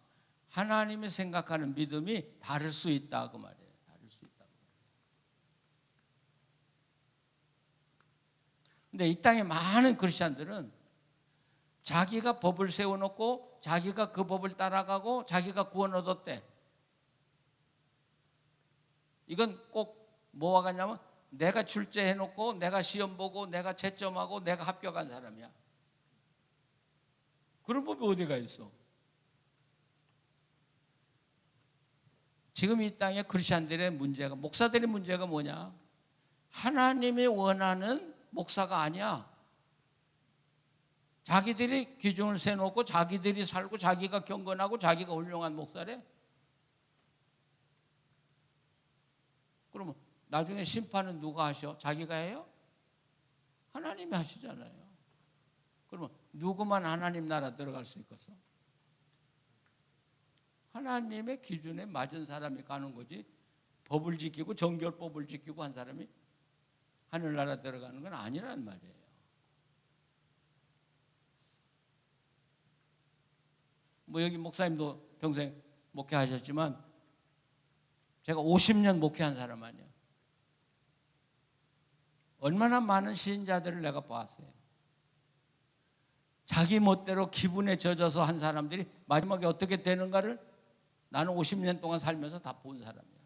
하나님이 생각하는 믿음이 다를 수 있다 그 말이에요. 다를 수 있다. 근데 이 땅에 많은 크리스천들은 자기가 법을 세워놓고 자기가 그 법을 따라가고 자기가 구원 얻었대. 이건 꼭 뭐와 같냐면 내가 출제해놓고 내가 시험 보고 내가 채점하고 내가 합격한 사람이야. 그런 법이 어디가 있어? 지금 이 땅의 크리스천들의 문제가, 목사들의 문제가 뭐냐? 하나님이 원하는 목사가 아니야. 자기들이 기준을 세놓고 자기들이 살고 자기가 경건하고 자기가 훌륭한 목사래. 그러면 나중에 심판은 누가 하셔? 자기가 해요? 하나님이 하시잖아요. 그러면 누구만 하나님 나라 들어갈 수 있겠어? 하나님의 기준에 맞은 사람이 가는 거지, 법을 지키고 정결법을 지키고 한 사람이 하늘나라 들어가는 건 아니란 말이에요. 뭐 여기 목사님도 평생 목회하셨지만 제가 50년 목회한 사람 아니에요. 얼마나 많은 신자들을 내가 봤어요. 자기 멋대로 기분에 젖어서 한 사람들이 마지막에 어떻게 되는가를 나는 50년 동안 살면서 다 본 사람이야.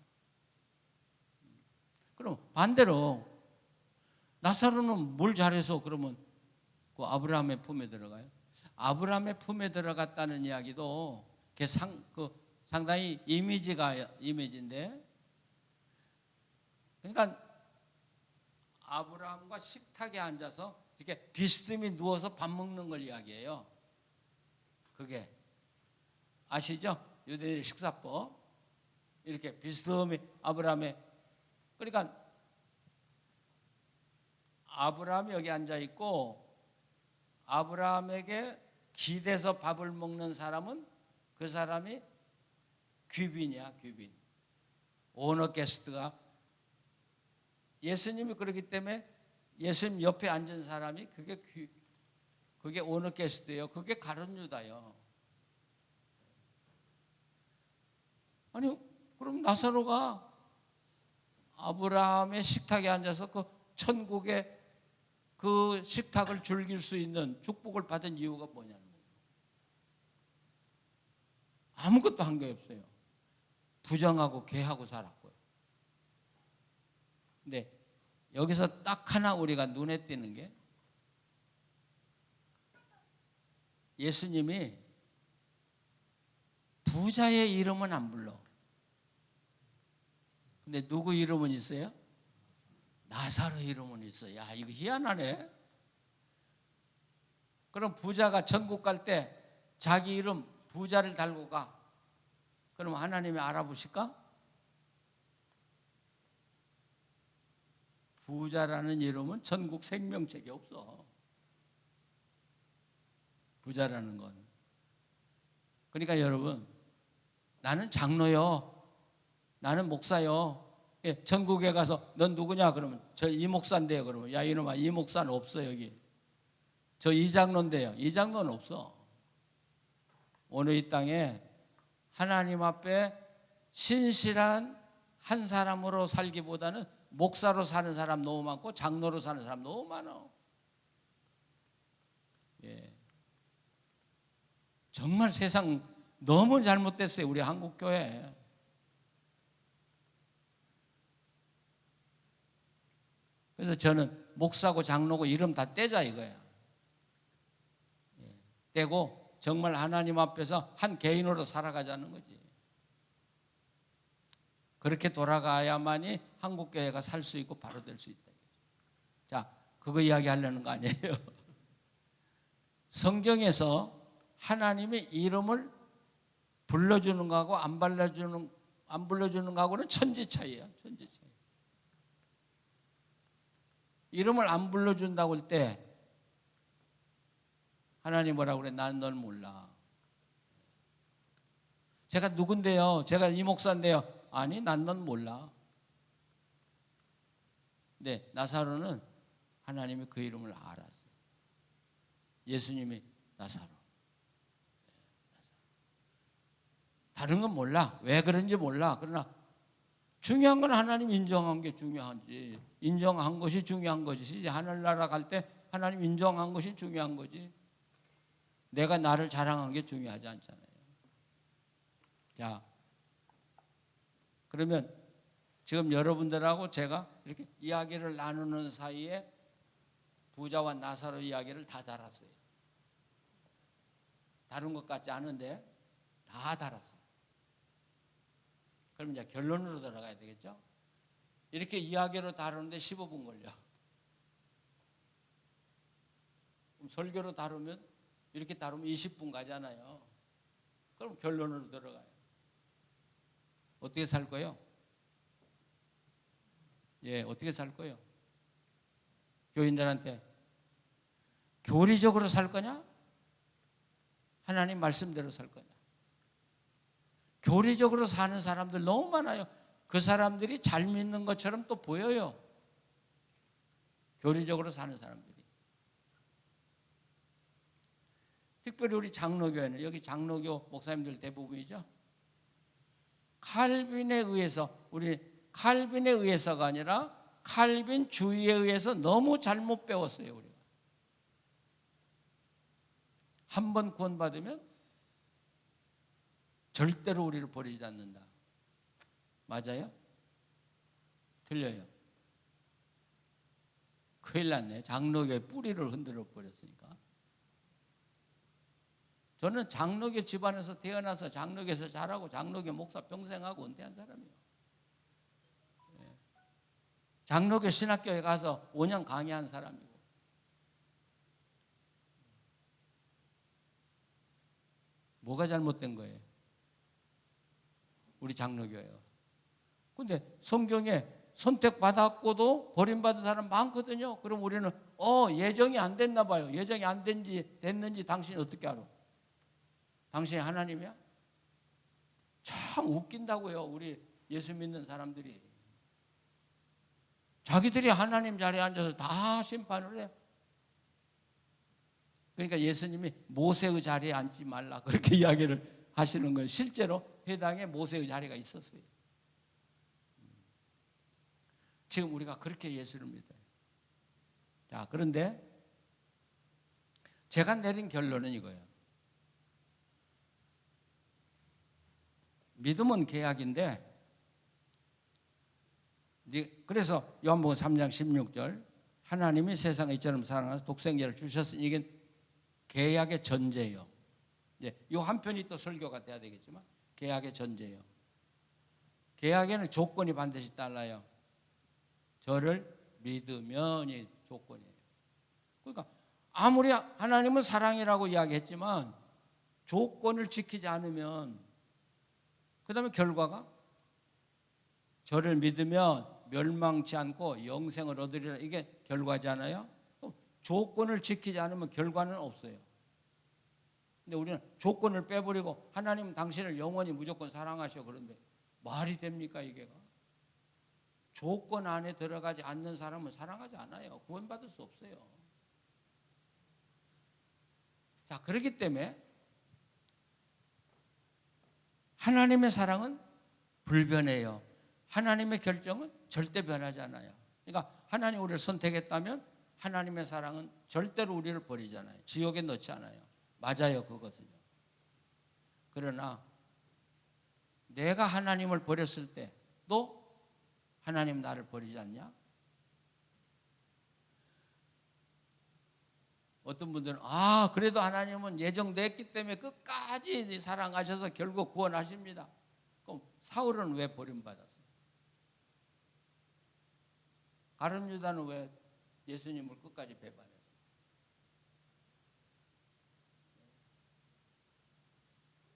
그럼 반대로 나사로는 뭘 잘해서 그러면 그 아브라함의 품에 들어가요? 아브라함의 품에 들어갔다는 이야기도 상당히 이미지인데, 그러니까 아브라함과 식탁에 앉아서 이렇게 비스듬히 누워서 밥 먹는 걸 이야기해요. 그게 아시죠? 유대인의 식사법. 이렇게 비스듬히 아브라함의, 그러니까 아브라함이 여기 앉아 있고 아브라함에게 기대서 밥을 먹는 사람은 그 사람이 귀빈이야, 귀빈. 오너 게스트가. 예수님이 그렇기 때문에 예수님 옆에 앉은 사람이 그게 오너 게스트예요. 그게 가룟 유다예요. 아니, 그럼 나사로가 아브라함의 식탁에 앉아서 그 천국의 그 식탁을 즐길 수 있는 축복을 받은 이유가 뭐냐는 거예요. 아무것도 한 게 없어요. 부정하고 개하고 살았고요. 근데 여기서 딱 하나 우리가 눈에 띄는 게, 예수님이 부자의 이름은 안 불러. 근데 누구 이름은 있어요? 나사로 이름은 있어. 야, 이거 희한하네. 그럼 부자가 천국 갈 때 자기 이름 부자를 달고 가. 그럼 하나님이 알아보실까? 부자라는 이름은 천국 생명책에 없어. 부자라는 건. 그러니까 여러분, 나는 장로요. 나는 목사요. 예, 전국에 가서 넌 누구냐 그러면 저 이 목사인데요. 그러면 야 이놈아, 이 목사는 없어. 여기 저 이 장로인데요. 이 장로는 없어. 오늘 이 땅에 하나님 앞에 신실한 한 사람으로 살기보다는 목사로 사는 사람 너무 많고 장로로 사는 사람 너무 많아. 정말 세상 너무 잘못됐어요. 우리 한국 교회. 그래서 저는 목사고 장로고 이름 다 떼자 이거야. 떼고 정말 하나님 앞에서 한 개인으로 살아가자는 거지. 그렇게 돌아가야만이 한국 교회가 살 수 있고 바로 될 수 있다. 자, 그거 이야기하려는 거 아니에요. 성경에서 하나님의 이름을 불러주는 거하고 안 불러주는 거하고는 천지 차이예요. 천지 차이. 이름을 안 불러준다고 할 때 하나님 뭐라고 그래? 난 널 몰라. 제가 누군데요? 제가 이 목사인데요. 아니, 난 넌 몰라. 네, 나사로는 하나님이 그 이름을 알았어요. 예수님이 나사로. 다른 건 몰라. 왜 그런지 몰라. 그러나 중요한 건 하나님 인정한 게 중요한지, 인정한 것이 중요한 것이지. 하늘나라 갈 때 하나님 인정한 것이 중요한 거지. 내가 나를 자랑한 게 중요하지 않잖아요. 자, 그러면 지금 여러분들하고 제가 이렇게 이야기를 나누는 사이에 부자와 나사로 이야기를 다 달았어요. 다른 것 같지 않은데 다 달았어요. 그럼 이제 결론으로 들어가야 되겠죠? 이렇게 이야기로 다루는데 15분 걸려. 그럼 설교로 다루면 이렇게 다루면 20분 가잖아요. 그럼 결론으로 들어가요. 어떻게 살 거예요? 예, 어떻게 살 거예요? 교인들한테 교리적으로 살 거냐? 하나님 말씀대로 살 거냐? 교리적으로 사는 사람들 너무 많아요. 그 사람들이 잘 믿는 것처럼 또 보여요. 교리적으로 사는 사람들이. 특별히 우리 장로교회는, 여기 장로교 목사님들 대부분이죠. 칼빈에 의해서, 우리 칼빈에 의해서가 아니라 칼빈 주의에 의해서 너무 잘못 배웠어요. 우리가 한 번 구원받으면 절대로 우리를 버리지 않는다. 맞아요? 틀려요? 큰일 났네. 장로교의 뿌리를 흔들어 버렸으니까. 저는 장로교 집안에서 태어나서 장로교에서 자라고 장로교 목사 평생 하고 은퇴한 사람이에요. 장로교 신학교에 가서 5년 강의한 사람이고. 뭐가 잘못된 거예요? 우리 장로교예요. 근데 성경에 선택받았고도 버림받은 사람 많거든요. 그럼 우리는 예정이 안 됐나 봐요. 예정이 안 됐는지 당신이 어떻게 알아? 당신이 하나님이야? 참 웃긴다고요. 우리 예수 믿는 사람들이. 자기들이 하나님 자리에 앉아서 다 심판을 해요. 그러니까 예수님이 모세의 자리에 앉지 말라 그렇게 이야기를 하시는 거예요. 실제로 회당에 모세의 자리가 있었어요. 지금 우리가 그렇게 예수를 믿어요. 자, 그런데 제가 내린 결론은 이거예요. 믿음은 계약인데, 그래서 요한복음 3장 16절 하나님이 세상을 이처럼 사랑하셔서 독생자를 주셨으니 이게 계약의 전제예요. 이제 이 한편이 또 설교가 돼야 되겠지만 계약의 전제예요. 계약에는 조건이 반드시 달라요. 저를 믿으면이 조건이에요. 그러니까 아무리 하나님은 사랑이라고 이야기했지만 조건을 지키지 않으면 그 다음에 결과가 저를 믿으면 멸망치 않고 영생을 얻으리라, 이게 결과잖아요. 조건을 지키지 않으면 결과는 없어요. 근데 우리는 조건을 빼버리고 하나님은 당신을 영원히 무조건 사랑하셔. 그런데 말이 됩니까 이게가? 조건 안에 들어가지 않는 사람은 사랑하지 않아요. 구원받을 수 없어요. 자, 그렇기 때문에 하나님의 사랑은 불변해요. 하나님의 결정은 절대 변하지 않아요. 그러니까 하나님 우리를 선택했다면 하나님의 사랑은 절대로 우리를 버리잖아요. 지옥에 넣지 않아요. 맞아요, 그것은요. 그러나 내가 하나님을 버렸을 때도 하나님 나를 버리지 않냐? 어떤 분들은 그래도 하나님은 예정됐기 때문에 끝까지 사랑하셔서 결국 구원하십니다. 그럼 사울은 왜 버림받았어요? 가룟 유다는 왜 예수님을 끝까지 배반했어요?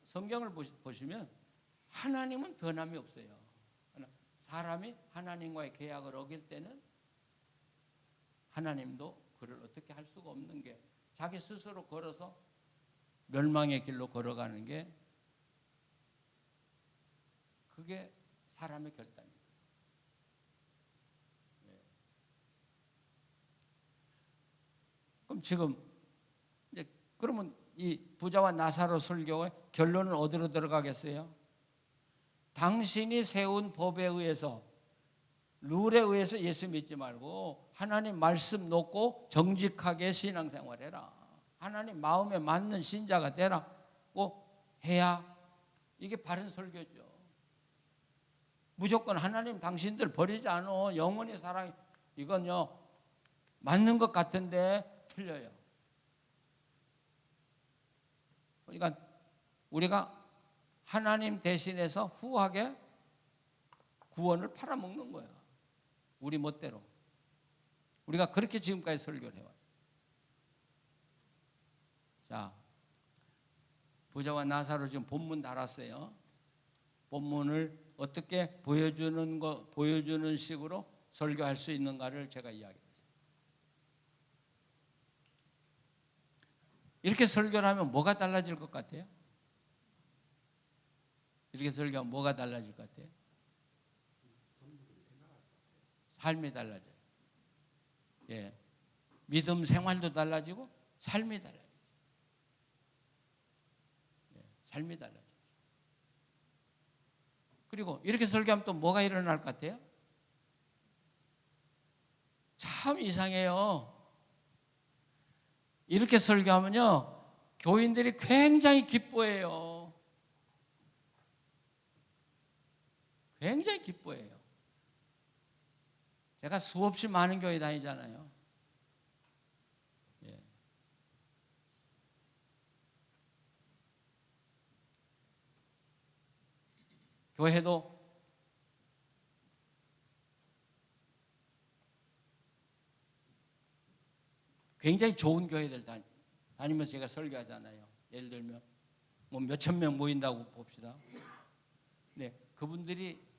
성경을 보시면 하나님은 변함이 없어요. 사람이 하나님과의 계약을 어길 때는 하나님도 그를 어떻게 할 수가 없는 게 자기 스스로 걸어서 멸망의 길로 걸어가는 게 그게 사람의 결단입니다. 그럼 지금 이제 그러면 이 부자와 나사로 설교의 결론은 어디로 들어가겠어요? 당신이 세운 법에 의해서 룰에 의해서 예수 믿지 말고 하나님 말씀 놓고 정직하게 신앙생활해라. 하나님 마음에 맞는 신자가 되라고 해야 이게 바른 설교죠. 무조건 하나님 당신들 버리지 않아. 영원히 사랑. 이건요 맞는 것 같은데 틀려요. 그러니까 우리가 하나님 대신해서 후하게 구원을 팔아먹는 거야. 우리 멋대로. 우리가 그렇게 지금까지 설교를 해왔어요. 자, 부자와 나사로 지금 본문 달았어요. 본문을 어떻게 보여주는 식으로 설교할 수 있는가를 제가 이야기했어요. 이렇게 설교를 하면 뭐가 달라질 것 같아요? 이렇게 설교하면 뭐가 달라질 것 같아요? 삶이 달라져요. 예. 믿음 생활도 달라지고 삶이 달라져요. 예. 삶이 달라져요. 그리고 이렇게 설교하면 또 뭐가 일어날 것 같아요? 참 이상해요. 이렇게 설교하면요 교인들이 굉장히 기뻐해요. 굉장히 기뻐해요. 제가 수없이 많은 교회 다니잖아요. 예. 교회도 굉장히 좋은 교회들 다니면서 제가 설교하잖아요. 예를 들면 뭐 몇천 명 모인다고 봅시다. 네, 그분들이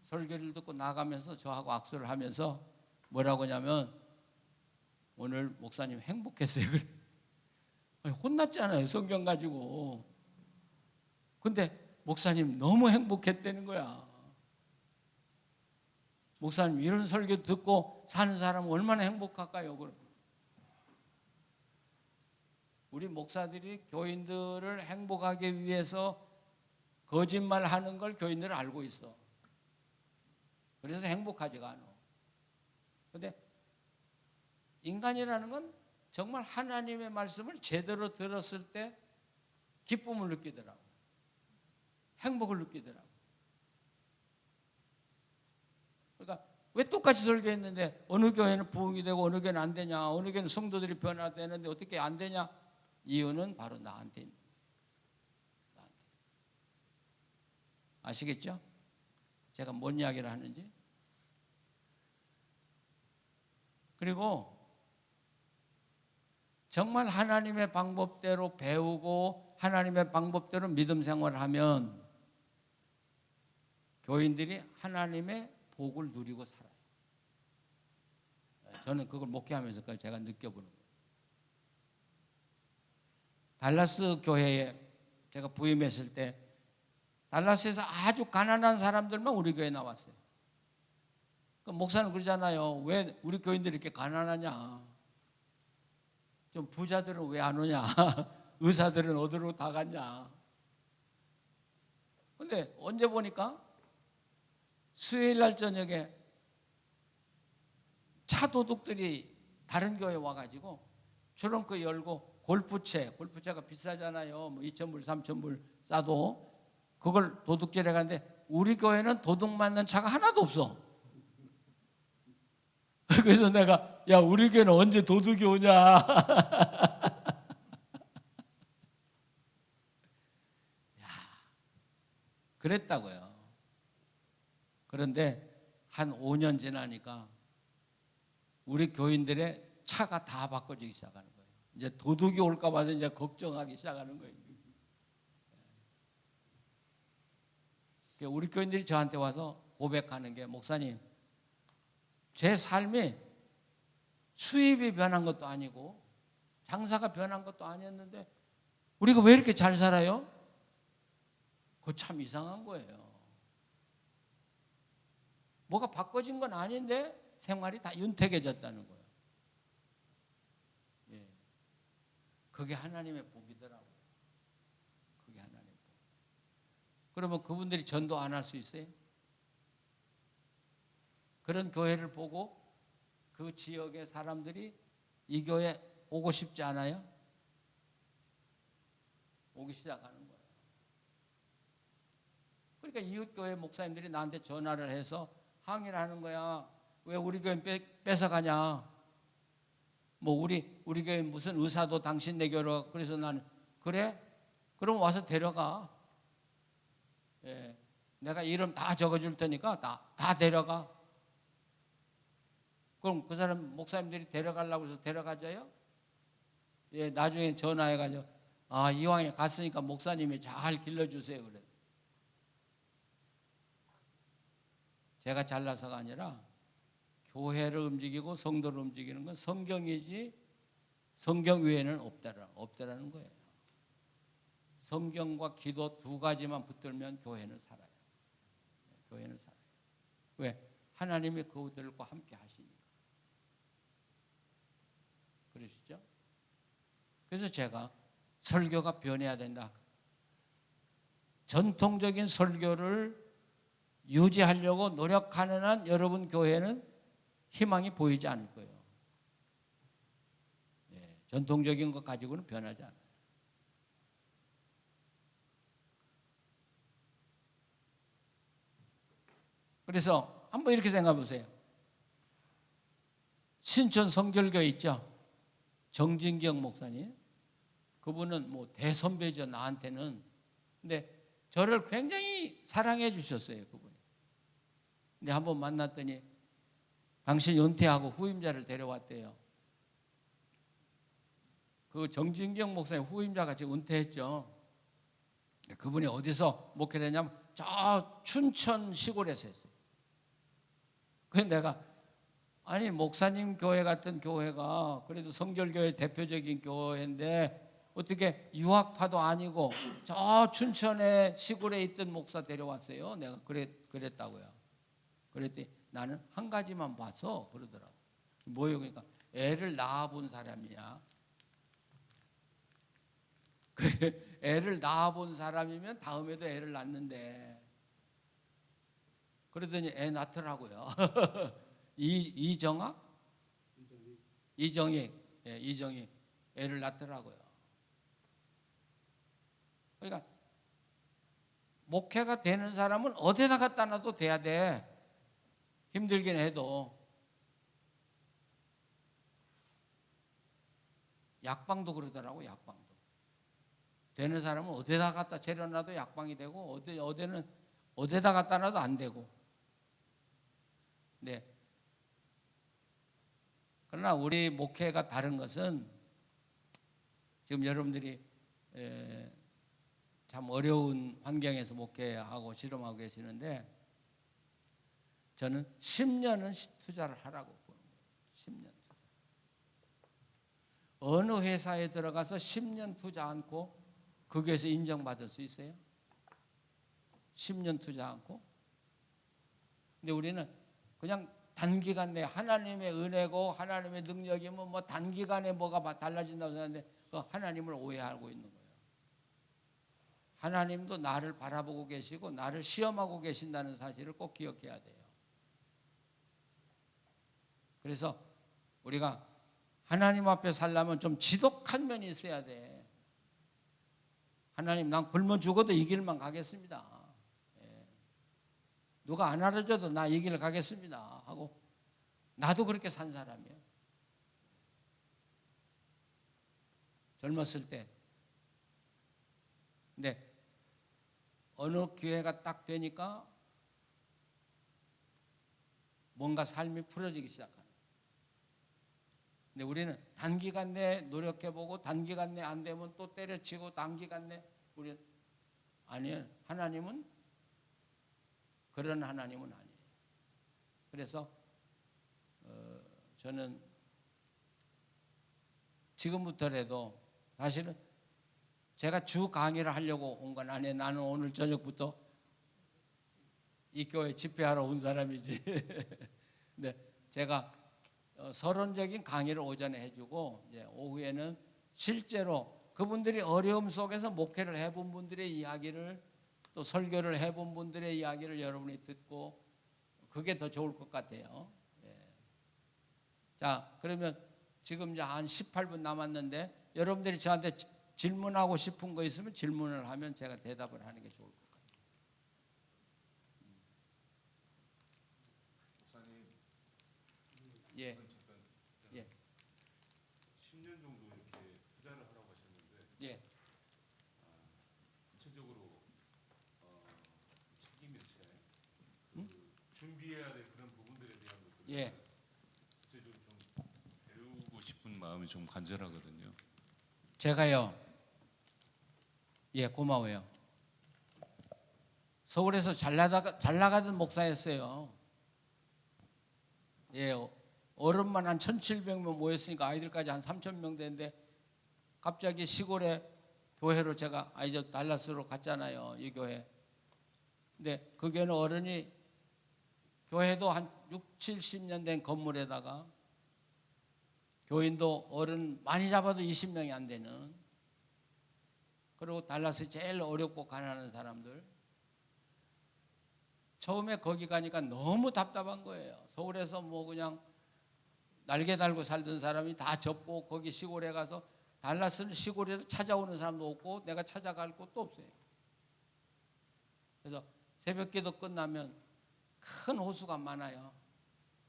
설교를 듣고 나가면서 저하고 악수를 하면서 뭐라고 하냐면 오늘 목사님 행복했어요. 그래. 혼났잖아요. 성경 가지고. 근데 목사님 너무 행복했다는 거야. 목사님 이런 설교 듣고 사는 사람은 얼마나 행복할까요? 우리 목사들이 교인들을 행복하기 위해서 거짓말하는 걸 교인들은 알고 있어. 그래서 행복하지가 않아. 그런데 인간이라는 건 정말 하나님의 말씀을 제대로 들었을 때 기쁨을 느끼더라고. 행복을 느끼더라고. 그러니까 왜 똑같이 설교했는데 어느 교회는 부흥이 되고 어느 교회는 안 되냐, 어느 교회는 성도들이 변화되는데 어떻게 안 되냐? 이유는 바로 나한테 있는 거예요. 아시겠죠? 제가 뭔 이야기를 하는지. 그리고 정말 하나님의 방법대로 배우고 하나님의 방법대로 믿음 생활을 하면 교인들이 하나님의 복을 누리고 살아요. 저는 그걸 목회하면서 제가 느껴보는 거예요. 달라스 교회에 제가 부임했을 때 달라스에서 아주 가난한 사람들만 우리 교회에 나왔어요. 목사는 그러잖아요. 왜 우리 교인들이 이렇게 가난하냐? 좀 부자들은 왜 안 오냐? 의사들은 어디로 다 갔냐? 근데 언제 보니까 수요일 날 저녁에 차 도둑들이 다른 교회에 와가지고 트렁크 열고 골프채가 비싸잖아요. 뭐 2,000불, 3,000불 싸도 그걸 도둑질해 가는데 우리 교회는 도둑 맞는 차가 하나도 없어. 그래서 내가 야 우리 교회는 언제 도둑이 오냐. 그랬다고요. 그런데 한 5년 지나니까 우리 교인들의 차가 다 바꿔지기 시작하는 거예요. 이제 도둑이 올까 봐서 이제 걱정하기 시작하는 거예요. 우리 교인들이 저한테 와서 고백하는 게 목사님, 제 삶이 수입이 변한 것도 아니고 장사가 변한 것도 아니었는데 우리가 왜 이렇게 잘 살아요? 그거 참 이상한 거예요. 뭐가 바꿔진 건 아닌데 생활이 다 윤택해졌다는 거예요. 예. 그게 하나님의 복이더라고요. 그게 하나님의 복. 그러면 그분들이 전도 안 할 수 있어요? 그런 교회를 보고 그 지역의 사람들이 이 교회 오고 싶지 않아요? 오기 시작하는 거예요. 그러니까 이웃교회 목사님들이 나한테 전화를 해서 항의를 하는 거야. 왜 우리 교회 뺏어가냐? 뭐 우리 교회 무슨 의사도 당신 내 교회로. 그래서 나는 그래? 그럼 와서 데려가. 예, 내가 이름 다 적어줄 테니까 다 데려가. 그럼 그 사람 목사님들이 데려가려고 해서 데려가줘요? 예, 나중에 전화해가지고 이왕에 갔으니까 목사님이 잘 길러주세요. 그래. 제가 잘나서가 아니라 교회를 움직이고 성도를 움직이는 건 성경이지 성경 외에는 없다라는 거예요. 성경과 기도 두 가지만 붙들면 교회는 살아요. 교회는 살아요. 왜? 하나님이 그들과 함께 하시니까. 그러시죠? 그래서 제가 설교가 변해야 된다. 전통적인 설교를 유지하려고 노력하는 한 여러분 교회는 희망이 보이지 않을 거예요. 네, 전통적인 것 가지고는 변하지 않아요. 그래서 한번 이렇게 생각해 보세요. 신촌 성결교회 있죠? 정진경 목사님. 그분은 뭐 대선배죠, 나한테는. 근데 저를 굉장히 사랑해 주셨어요, 그분이. 근데 한번 만났더니 당신 은퇴하고 후임자를 데려왔대요. 그 정진경 목사님 후임자가 지금 은퇴했죠. 그분이 어디서 목회를 했냐면 저 춘천 시골에서 했어요. 그래서 내가 아니 목사님 교회 같은 교회가 그래도 성결교회 대표적인 교회인데 어떻게 유학파도 아니고 저 춘천의 시골에 있던 목사 데려왔어요. 내가 그랬다고요. 그랬더니 나는 한 가지만 봐서 그러더라고. 뭐예요? 그러니까 애를 낳아본 사람이야. 애를 낳아본 사람이면 다음에도 애를 낳는데 그러더니 애 낳더라고요. 이정희 애를 낳더라고요. 그러니까 목회가 되는 사람은 어디다 갖다 놔도 돼야 돼. 힘들긴 해도. 약방도 그러더라고. 약방도 되는 사람은 어디다 갖다 재려놔도 약방이 되고 어디는 어디다 갖다 놔도 안 되고. 네. 그러나 우리 목회가 다른 것은 지금 여러분들이 참 어려운 환경에서 목회하고 실험하고 계시는데 저는 10년은 투자를 하라고 보는 거예요. 10년 투자. 어느 회사에 들어가서 10년 투자 않고 거기에서 인정받을 수 있어요? 10년 투자 않고? 근데 우리는 그냥 단기간 내에 하나님의 은혜고 하나님의 능력이면 뭐 단기간에 뭐가 달라진다고 생각하는데 하나님을 오해하고 있는 거예요. 하나님도 나를 바라보고 계시고 나를 시험하고 계신다는 사실을 꼭 기억해야 돼요. 그래서 우리가 하나님 앞에 살려면 좀 지독한 면이 있어야 돼. 하나님, 난 굶어 죽어도 이 길만 가겠습니다. 예. 누가 안 알아줘도 나 이 길 가겠습니다 하고, 나도 그렇게 산 사람이에요. 젊었을 때. 근데 어느 기회가 딱 되니까 뭔가 삶이 풀어지기 시작하는. 근데 우리는 단기간 내에 노력해보고 단기간 내에 안 되면 또 때려치고 단기간 내에 우리는 아니에요. 하나님은 그런 하나님은 아니에요. 그래서 저는 지금부터라도 사실은 제가 주 강의를 하려고 온 건 아니에요. 나는 오늘 저녁부터 이 교회 집회하러 온 사람이지. 근데 제가 서론적인 강의를 오전에 해주고 이제 오후에는 실제로 그분들이 어려움 속에서 목회를 해본 분들의 이야기를 또 설교를 해본 분들의 이야기를 여러분이 듣고 그게 더 좋을 것 같아요. 예. 자, 그러면 지금 이제 한 18분 남았는데 여러분들이 저한테 질문하고 싶은 거 있으면 질문을 하면 제가 대답을 하는 게 좋을 것 같아요. 목사님, 예. 잠깐 예. 10년 정도 이렇게 투자를 하라고 하셨는데 예. 구체적으로 책임일체 준비해야 될 그런 부분들에 대한 것들 예. 구체적으로 좀 배우고 싶은 마음이 좀 간절하거든요. 제가요. 예, 고마워요. 서울에서 잘 나가던 목사였어요. 예, 어른만 한 1,700명 모였으니까 아이들까지 한 3,000명 되는데 갑자기 시골에 교회로 제가 저 달라스로 갔잖아요. 이 교회. 근데 그 교회는 어른이 교회도 한 6, 70년 된 건물에다가 교인도 어른 많이 잡아도 20명이 안 되는, 그리고 달라스 제일 어렵고 가난한 사람들. 처음에 거기 가니까 너무 답답한 거예요. 서울에서 뭐 그냥 날개 달고 살던 사람이 다 접고 거기 시골에 가서, 달라스는 시골에서 찾아오는 사람도 없고 내가 찾아갈 곳도 없어요. 그래서 새벽기도 끝나면 큰 호수가 많아요.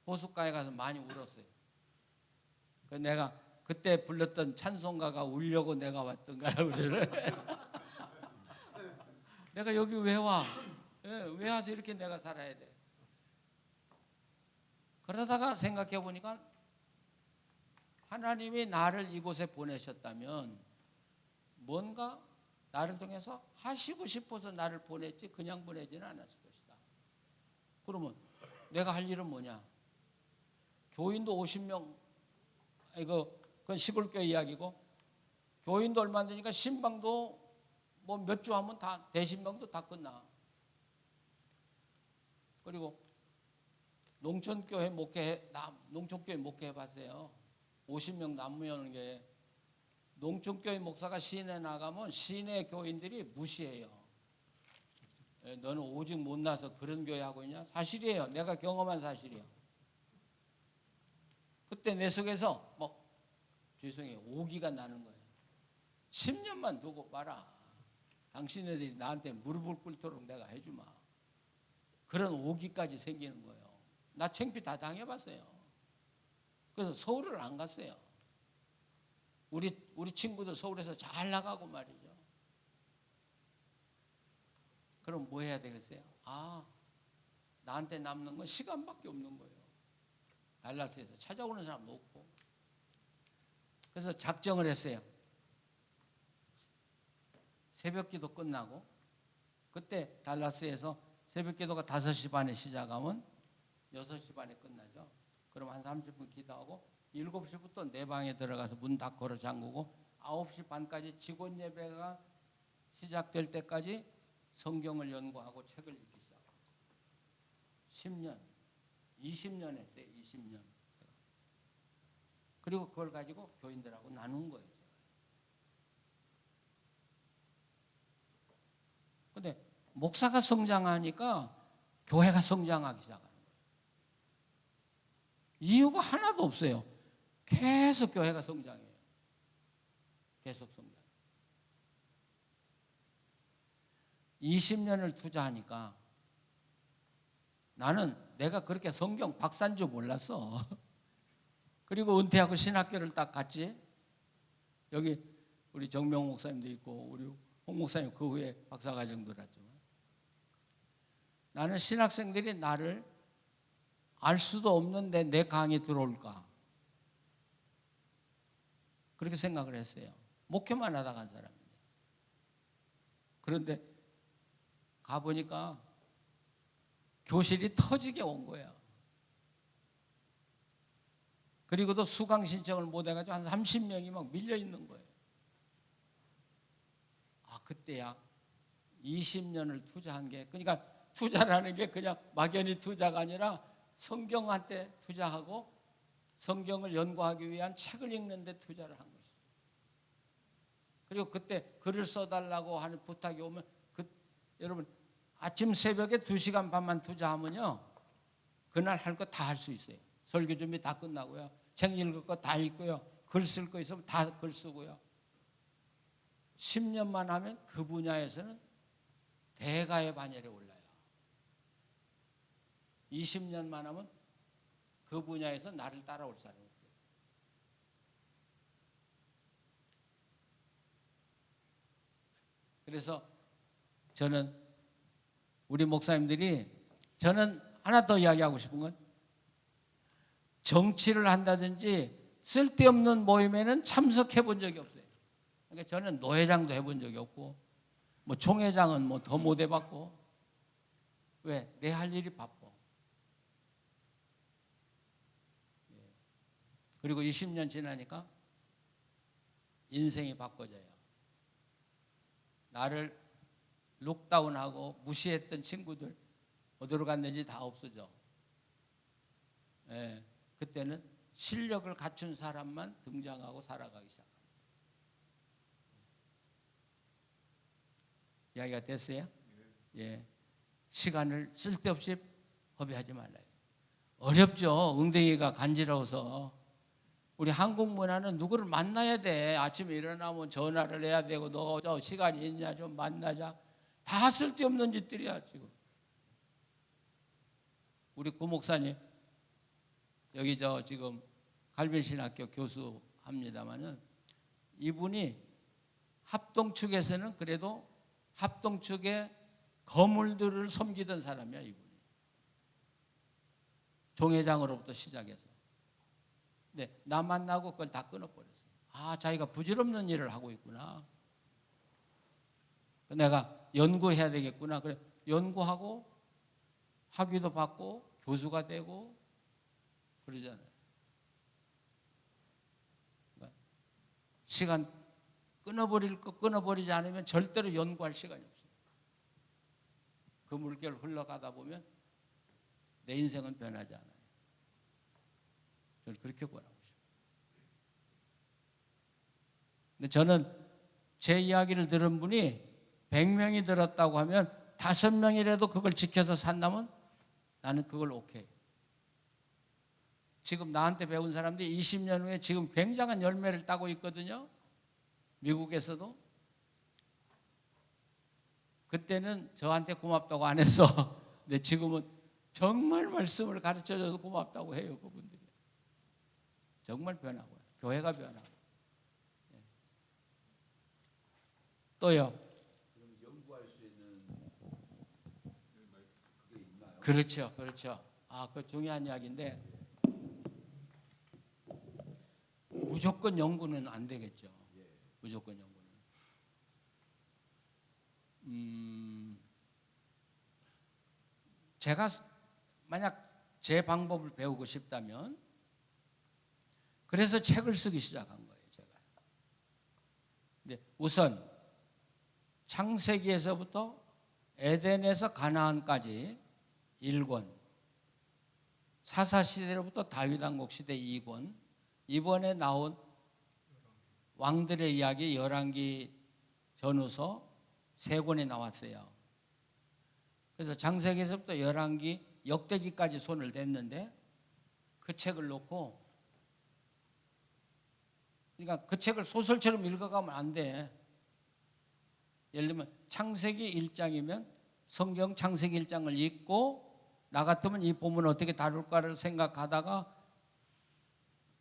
호숫가에 가서 많이 울었어요. 내가 그때 불렀던 찬송가가 울려고 내가 왔던가라고 그러네. 내가 여기 왜 와? 왜 와서 이렇게 내가 살아야 돼? 그러다가 생각해 보니까 하나님이 나를 이곳에 보내셨다면 뭔가 나를 통해서 하시고 싶어서 나를 보냈지 그냥 보내지는 않았을 것이다. 그러면 내가 할 일은 뭐냐? 교인도 50명, 그건 시골교회 이야기고, 교인도 얼마 안 되니까 신방도 뭐 몇 주 하면 다 대신방도 다 끝나. 그리고 농촌교회 목회해 봤어요. 50명 남무여는 게, 농촌교회 목사가 시내 나가면 시내 교인들이 무시해요. 너는 오직 못나서 그런 교회 하고 있냐? 사실이에요. 내가 경험한 사실이에요. 그때 내 속에서 죄송해요, 오기가 나는 거예요. 10년만 두고 봐라. 당신네들이 나한테 무릎을 꿇도록 내가 해주마. 그런 오기까지 생기는 거예요. 나 창피 다 당해봤어요. 그래서 서울을 안 갔어요. 우리 친구들 서울에서 잘 나가고 말이죠. 그럼 뭐 해야 되겠어요? 나한테 남는 건 시간밖에 없는 거예요. 달라스에서 찾아오는 사람도 없고. 그래서 작정을 했어요. 새벽기도 끝나고, 그때 달라스에서 새벽기도가 5시 반에 시작하면 6시 반에 끝나죠. 그럼 한 30분 기도하고 7시부터 내 방에 들어가서 문 다 걸어 잠그고 9시 반까지 직원 예배가 시작될 때까지 성경을 연구하고 책을 읽기 시작합니다. 10년, 20년 했어요. 20년. 그리고 그걸 가지고 교인들하고 나눈 거예요. 그런데 목사가 성장하니까 교회가 성장하기 시작하는 거예요. 이유가 하나도 없어요. 계속 교회가 성장해요. 계속 성장. 20년을 투자하니까 나는 내가 그렇게 성경 박사인 줄 몰랐어. 그리고 은퇴하고 신학교를 딱 갔지. 여기 우리 정명 목사님도 있고 우리 홍 목사님 그 후에 박사과정도 했지만 나는 신학생들이 나를 알 수도 없는데 내 강의 들어올까 그렇게 생각을 했어요. 목회만 하다 간 사람인데. 그런데 가보니까 교실이 터지게 온 거야. 그리고도 수강 신청을 못 해가지고 한 30명이 막 밀려 있는 거예요. 아, 그때야 20년을 투자한 게, 그러니까 투자라는 게 그냥 막연히 투자가 아니라 성경한테 투자하고 성경을 연구하기 위한 책을 읽는 데 투자를 한 것이죠. 그리고 그때 글을 써달라고 하는 부탁이 오면 여러분 아침 새벽에 2시간 반만 투자하면요 그날 할 거 다 할 수 있어요. 설교 준비 다 끝나고요. 책 읽을 거 다 읽고요. 글 쓸 거 있으면 다 글 쓰고요. 10년만 하면 그 분야에서는 대가의 반열에 올라요. 20년만 하면 그 분야에서 나를 따라올 사람이 없어요. 그래서 저는 우리 목사님들이, 저는 하나 더 이야기하고 싶은 건 정치를 한다든지 쓸데없는 모임에는 참석해 본 적이 없어요. 그러니까 저는 노회장도 해본 적이 없고 뭐 총회장은 뭐 더 못 해봤고. 왜? 내 할 일이 바빠. 그리고 20년 지나니까 인생이 바꿔져요. 나를 록다운하고 무시했던 친구들 어디로 갔는지 다 없어져. 예, 그때는 실력을 갖춘 사람만 등장하고 살아가기 시작합니다. 이야기가 됐어요? 예, 시간을 쓸데없이 허비하지 말라요. 어렵죠. 엉덩이가 간지러워서. 우리 한국 문화는 누구를 만나야 돼. 아침에 일어나면 전화를 해야 되고, 너 저 시간이 있냐 좀 만나자. 다 쓸데없는 짓들이야 지금. 우리 구 목사님 여기 저 지금 갈빈신학교 교수 합니다마는 이분이 합동 측에서는 그래도 합동 측의 거물들을 섬기던 사람이야 이분이. 종회장으로부터 시작해서. 근데 나 만나고 그걸 다 끊어버렸어요. 아, 자기가 부질없는 일을 하고 있구나. 내가 연구해야 되겠구나. 그래 연구하고 학위도 받고 교수가 되고 그러잖아요. 그러니까 시간 끊어버릴 거 끊어버리지 않으면 절대로 연구할 시간이 없어요. 그 물결 흘러가다 보면 내 인생은 변하지 않아요. 저는 그렇게 권하고 싶어요. 근데 저는 제 이야기를 들은 분이 100명이 들었다고 하면 5명이라도 그걸 지켜서 산다면 나는 그걸 오케이. 지금 나한테 배운 사람들이 20년 후에 지금 굉장한 열매를 따고 있거든요. 미국에서도. 그때는 저한테 고맙다고 안 했어. 근데 지금은 정말 말씀을 가르쳐줘서 고맙다고 해요. 그분들이. 정말 변하고요. 교회가 변하고. 또요. 그럼 연구할 수 있는 그게 있나요? 그렇죠, 그렇죠. 아, 그 중요한 이야기인데 무조건 연구는 안 되겠죠. 무조건 연구는. 제가 만약 제 방법을 배우고 싶다면, 그래서 책을 쓰기 시작한 거예요, 제가. 근데 우선 창세기에서부터 에덴에서 가나안까지 1권, 사사시대로부터 다윗왕국 시대 2권, 이번에 나온 왕들의 이야기 열왕기 전후서 3권이 나왔어요. 그래서 창세기에서부터 열왕기 역대기까지 손을 댔는데 그 책을 놓고 그러니까 그 책을 소설처럼 읽어가면 안 돼. 예를 들면 창세기 1장이면 성경 창세기 1장을 읽고 나 같으면 이 본문을 어떻게 다룰까를 생각하다가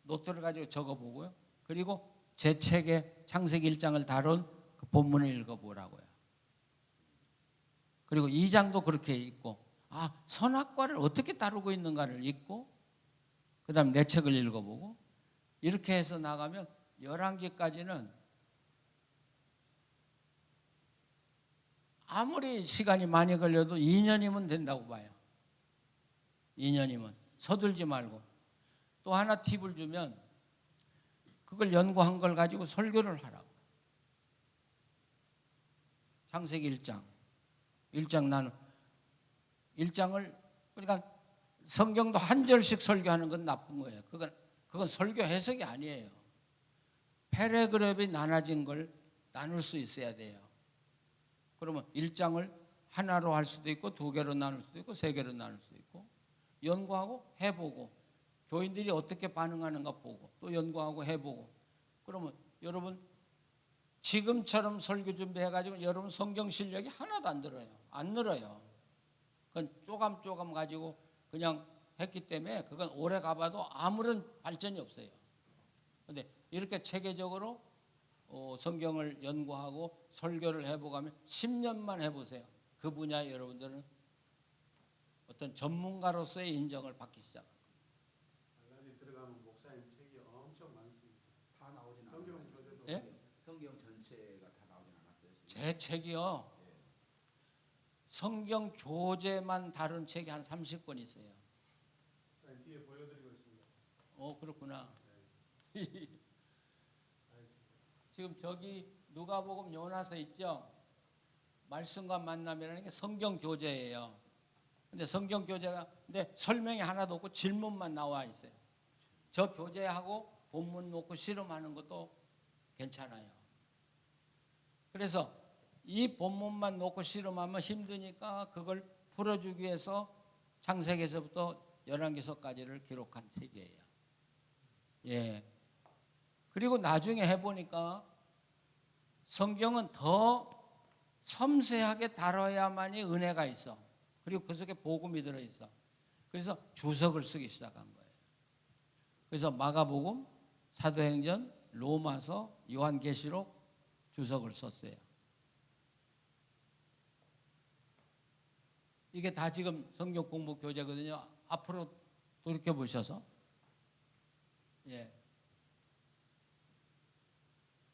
노트를 가지고 적어보고요. 그리고 제 책에 창세기 1장을 다룬 그 본문을 읽어보라고요. 그리고 2장도 그렇게 읽고 선악과를 어떻게 다루고 있는가를 읽고 그 다음에 내 책을 읽어보고 이렇게 해서 나가면 11기까지는 아무리 시간이 많이 걸려도 2년이면 된다고 봐요. 2년이면 서둘지 말고. 또 하나 팁을 주면 그걸 연구한 걸 가지고 설교를 하라고. 창세기 1장 나는 1장을 그러니까 성경도 한 절씩 설교하는 건 나쁜 거예요. 그건 설교 해석이 아니에요. 패러그래프이 나눠진 걸 나눌 수 있어야 돼요. 그러면 1장을 하나로 할 수도 있고 2개로 나눌 수도 있고 3개로 나눌 수도 있고 연구하고 해보고 교인들이 어떻게 반응하는가 보고 또 연구하고 해보고 그러면 여러분 지금처럼 설교 준비해가지고 여러분 성경 실력이 하나도 안 늘어요. 그건 쪼감쪼감 가지고 그냥 했기 때문에 그건 오래 가봐도 아무런 발전이 없어요. 그런데 이렇게 체계적으로 성경을 연구하고 설교를 해보가면 10년만 해보세요. 그 분야에 여러분들은 어떤 전문가로서의 인정을 받기 시작합니다. 알라딘 들어가면 목사님 책이 엄청 많습니다. 다 나오진 성경 않았어요. 교재도 예? 성경 전체가 다 나오진 않았어요. 제 책이요. 성경 교재만 다룬 책이 한 30권 있어요. 뒤에 보여드리고 있습니다. 그렇구나. 지금 저기 누가복음 요나서 있죠? 말씀과 만남이라는 게 성경 교재예요. 근데 성경 교재가 근데 설명이 하나도 없고 질문만 나와 있어요. 저 교재하고 본문 놓고 실험하는 것도 괜찮아요. 그래서 이 본문만 놓고 실험하면 힘드니까 그걸 풀어주기 위해서 창세기에서부터 열왕기서까지를 기록한 책이에요. 예. 그리고 나중에 해보니까 성경은 더 섬세하게 다뤄야만이 은혜가 있어. 그리고 그 속에 복음이 들어있어. 그래서 주석을 쓰기 시작한 거예요. 그래서 마가복음, 사도행전, 로마서, 요한계시록 주석을 썼어요. 이게 다 지금 성경 공부 교재거든요. 앞으로 돌이켜 보셔서. 예.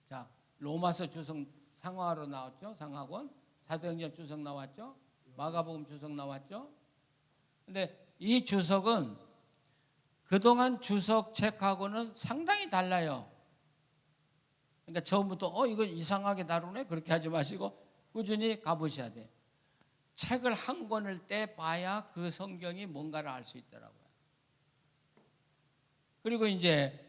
자, 로마서 주석 상하로 나왔죠. 상하권. 사도행전 주석 나왔죠. 마가복음 주석 나왔죠. 근데 이 주석은 그동안 주석 책하고는 상당히 달라요. 그러니까 처음부터 이거 이상하게 다루네 그렇게 하지 마시고 꾸준히 가보셔야 돼요. 책을 한 권을 떼봐야 그 성경이 뭔가를 알 수 있더라고요. 그리고 이제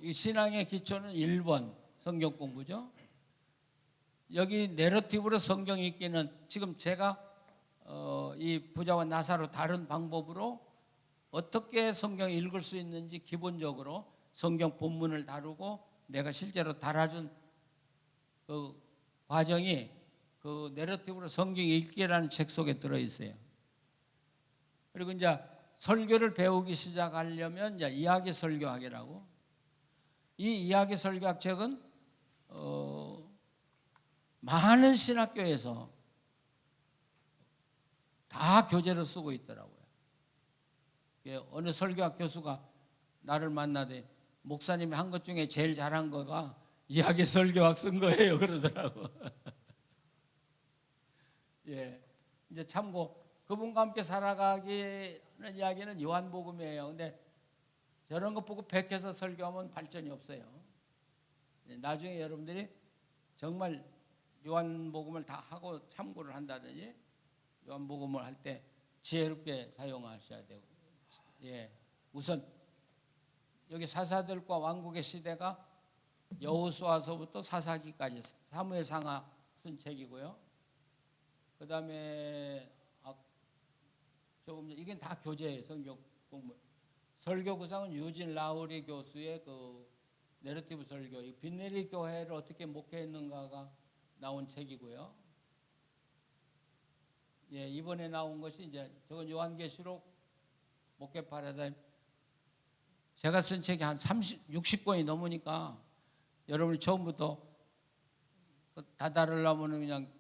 이 신앙의 기초는 1번 성경 공부죠. 여기 내러티브로 성경 읽기는 지금 제가 이 부자와 나사로 다른 방법으로 어떻게 성경 읽을 수 있는지 기본적으로 성경 본문을 다루고 내가 실제로 달아준 그 과정이 그 내러티브로 성경 읽기라는 책 속에 들어있어요. 그리고 이제 설교를 배우기 시작하려면 이제 이야기 설교학이라고 이 이야기 설교학 책은 많은 신학교에서 다 교재로 쓰고 있더라고요. 어느 설교학 교수가 나를 만나되 목사님이 한 것 중에 제일 잘한 거가 이야기 설교학 쓴 거예요 그러더라고. 예, 이제 참고 그분과 함께 살아가기는 이야기는 요한복음이에요. 근데 저런 거 보고 베껴서 설교하면 발전이 없어요. 나중에 여러분들이 정말 요한복음을 다 하고 참고를 한다든지 요한복음을 할 때 지혜롭게 사용하셔야 되고, 예, 우선 여기 사사들과 왕국의 시대가 여호수아서부터 사사기까지 사무엘상하 쓴 책이고요. 그 다음에 조금 이게 다 교재예요. 성경 공부. 설교 구상은 유진 라우리 교수의 그 내러티브 설교, 이 빈내리 교회를 어떻게 목회했는가가 나온 책이고요. 예, 이번에 나온 것이 이제 저건 요한계시록 목회 파라다임. 제가 쓴 책이 한 60권이 넘으니까 여러분이 처음부터 다 다르려면 그냥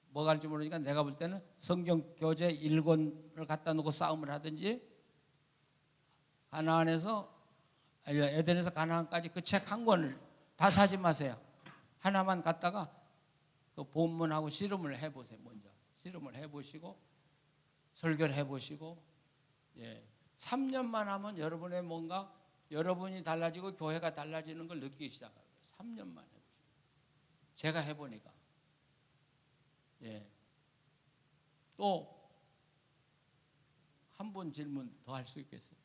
뭐가 할지 모르니까 내가 볼 때는 성경 교재 1권을 갖다 놓고 싸움을 하든지 에덴에서 가나안까지 그 책 한 권을 다 사지 마세요. 하나만 갖다가 그 본문하고 씨름을 해보세요. 먼저 씨름을 해보시고 설교를 해보시고, 예, 3년만 하면 여러분의 뭔가 여러분이 달라지고 교회가 달라지는 걸 느끼기 시작해요. 3년만 해보시고 제가 해보니까, 예, 또 한 번 질문 더 할 수 있겠어요?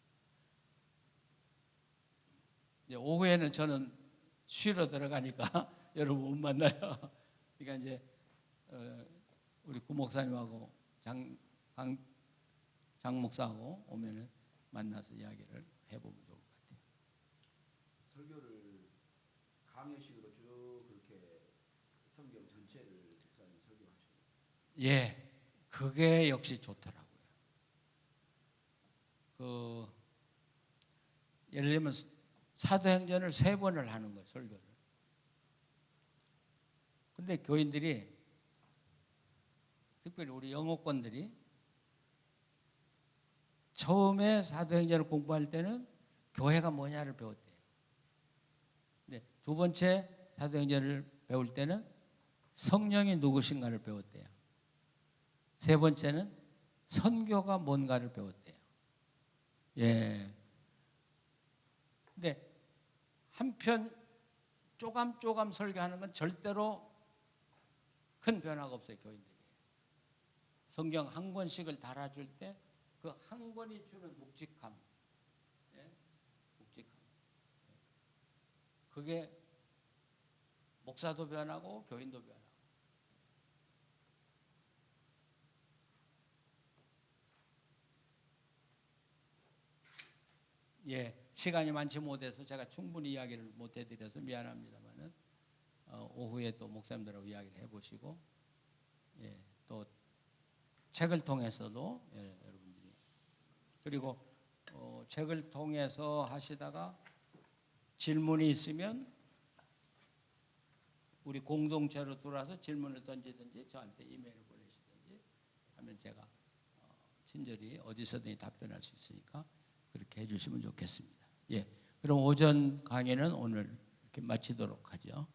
오후에는 저는 쉬러 들어가니까 여러분 못 만나요. 그러니까 이제 우리 구 목사님하고 장 목사하고 오면은 만나서 이야기를 해보면 좋을 것 같아요. 설교를 강의식으로 쭉 그렇게 성경 전체를 집사님 설교하시고. 예, 그게 역시 좋더라고요. 예를 들면 사도행전을 3번을 하는 거예요, 설교를. 근데 교인들이, 특별히 우리 영어권들이 처음에 사도행전을 공부할 때는 교회가 뭐냐를 배웠대요. 근데 두 번째 사도행전을 배울 때는 성령이 누구신가를 배웠대요. 세 번째는 선교가 뭔가를 배웠대요. 예. 근데 한편 쪼감쪼감 설교하는 건 절대로 큰 변화가 없어요, 교인들이. 성경 한 권씩을 달아줄 때 그 한 권이 주는 묵직함, 예? 묵직함. 그게 목사도 변하고 교인도 변하고. 예, 시간이 많지 못해서 제가 충분히 이야기를 못 해드려서 미안합니다만은 오후에 또 목사님들하고 이야기를 해보시고, 예, 또 책을 통해서도, 예, 여러분들이, 그리고 책을 통해서 하시다가 질문이 있으면 우리 공동체로 들어와서 질문을 던지든지 저한테 이메일을 보내시든지 하면 제가 친절히 어디서든지 답변할 수 있으니까 그렇게 해주시면 좋겠습니다. 예, 그럼 오전 강의는 오늘 이렇게 마치도록 하죠.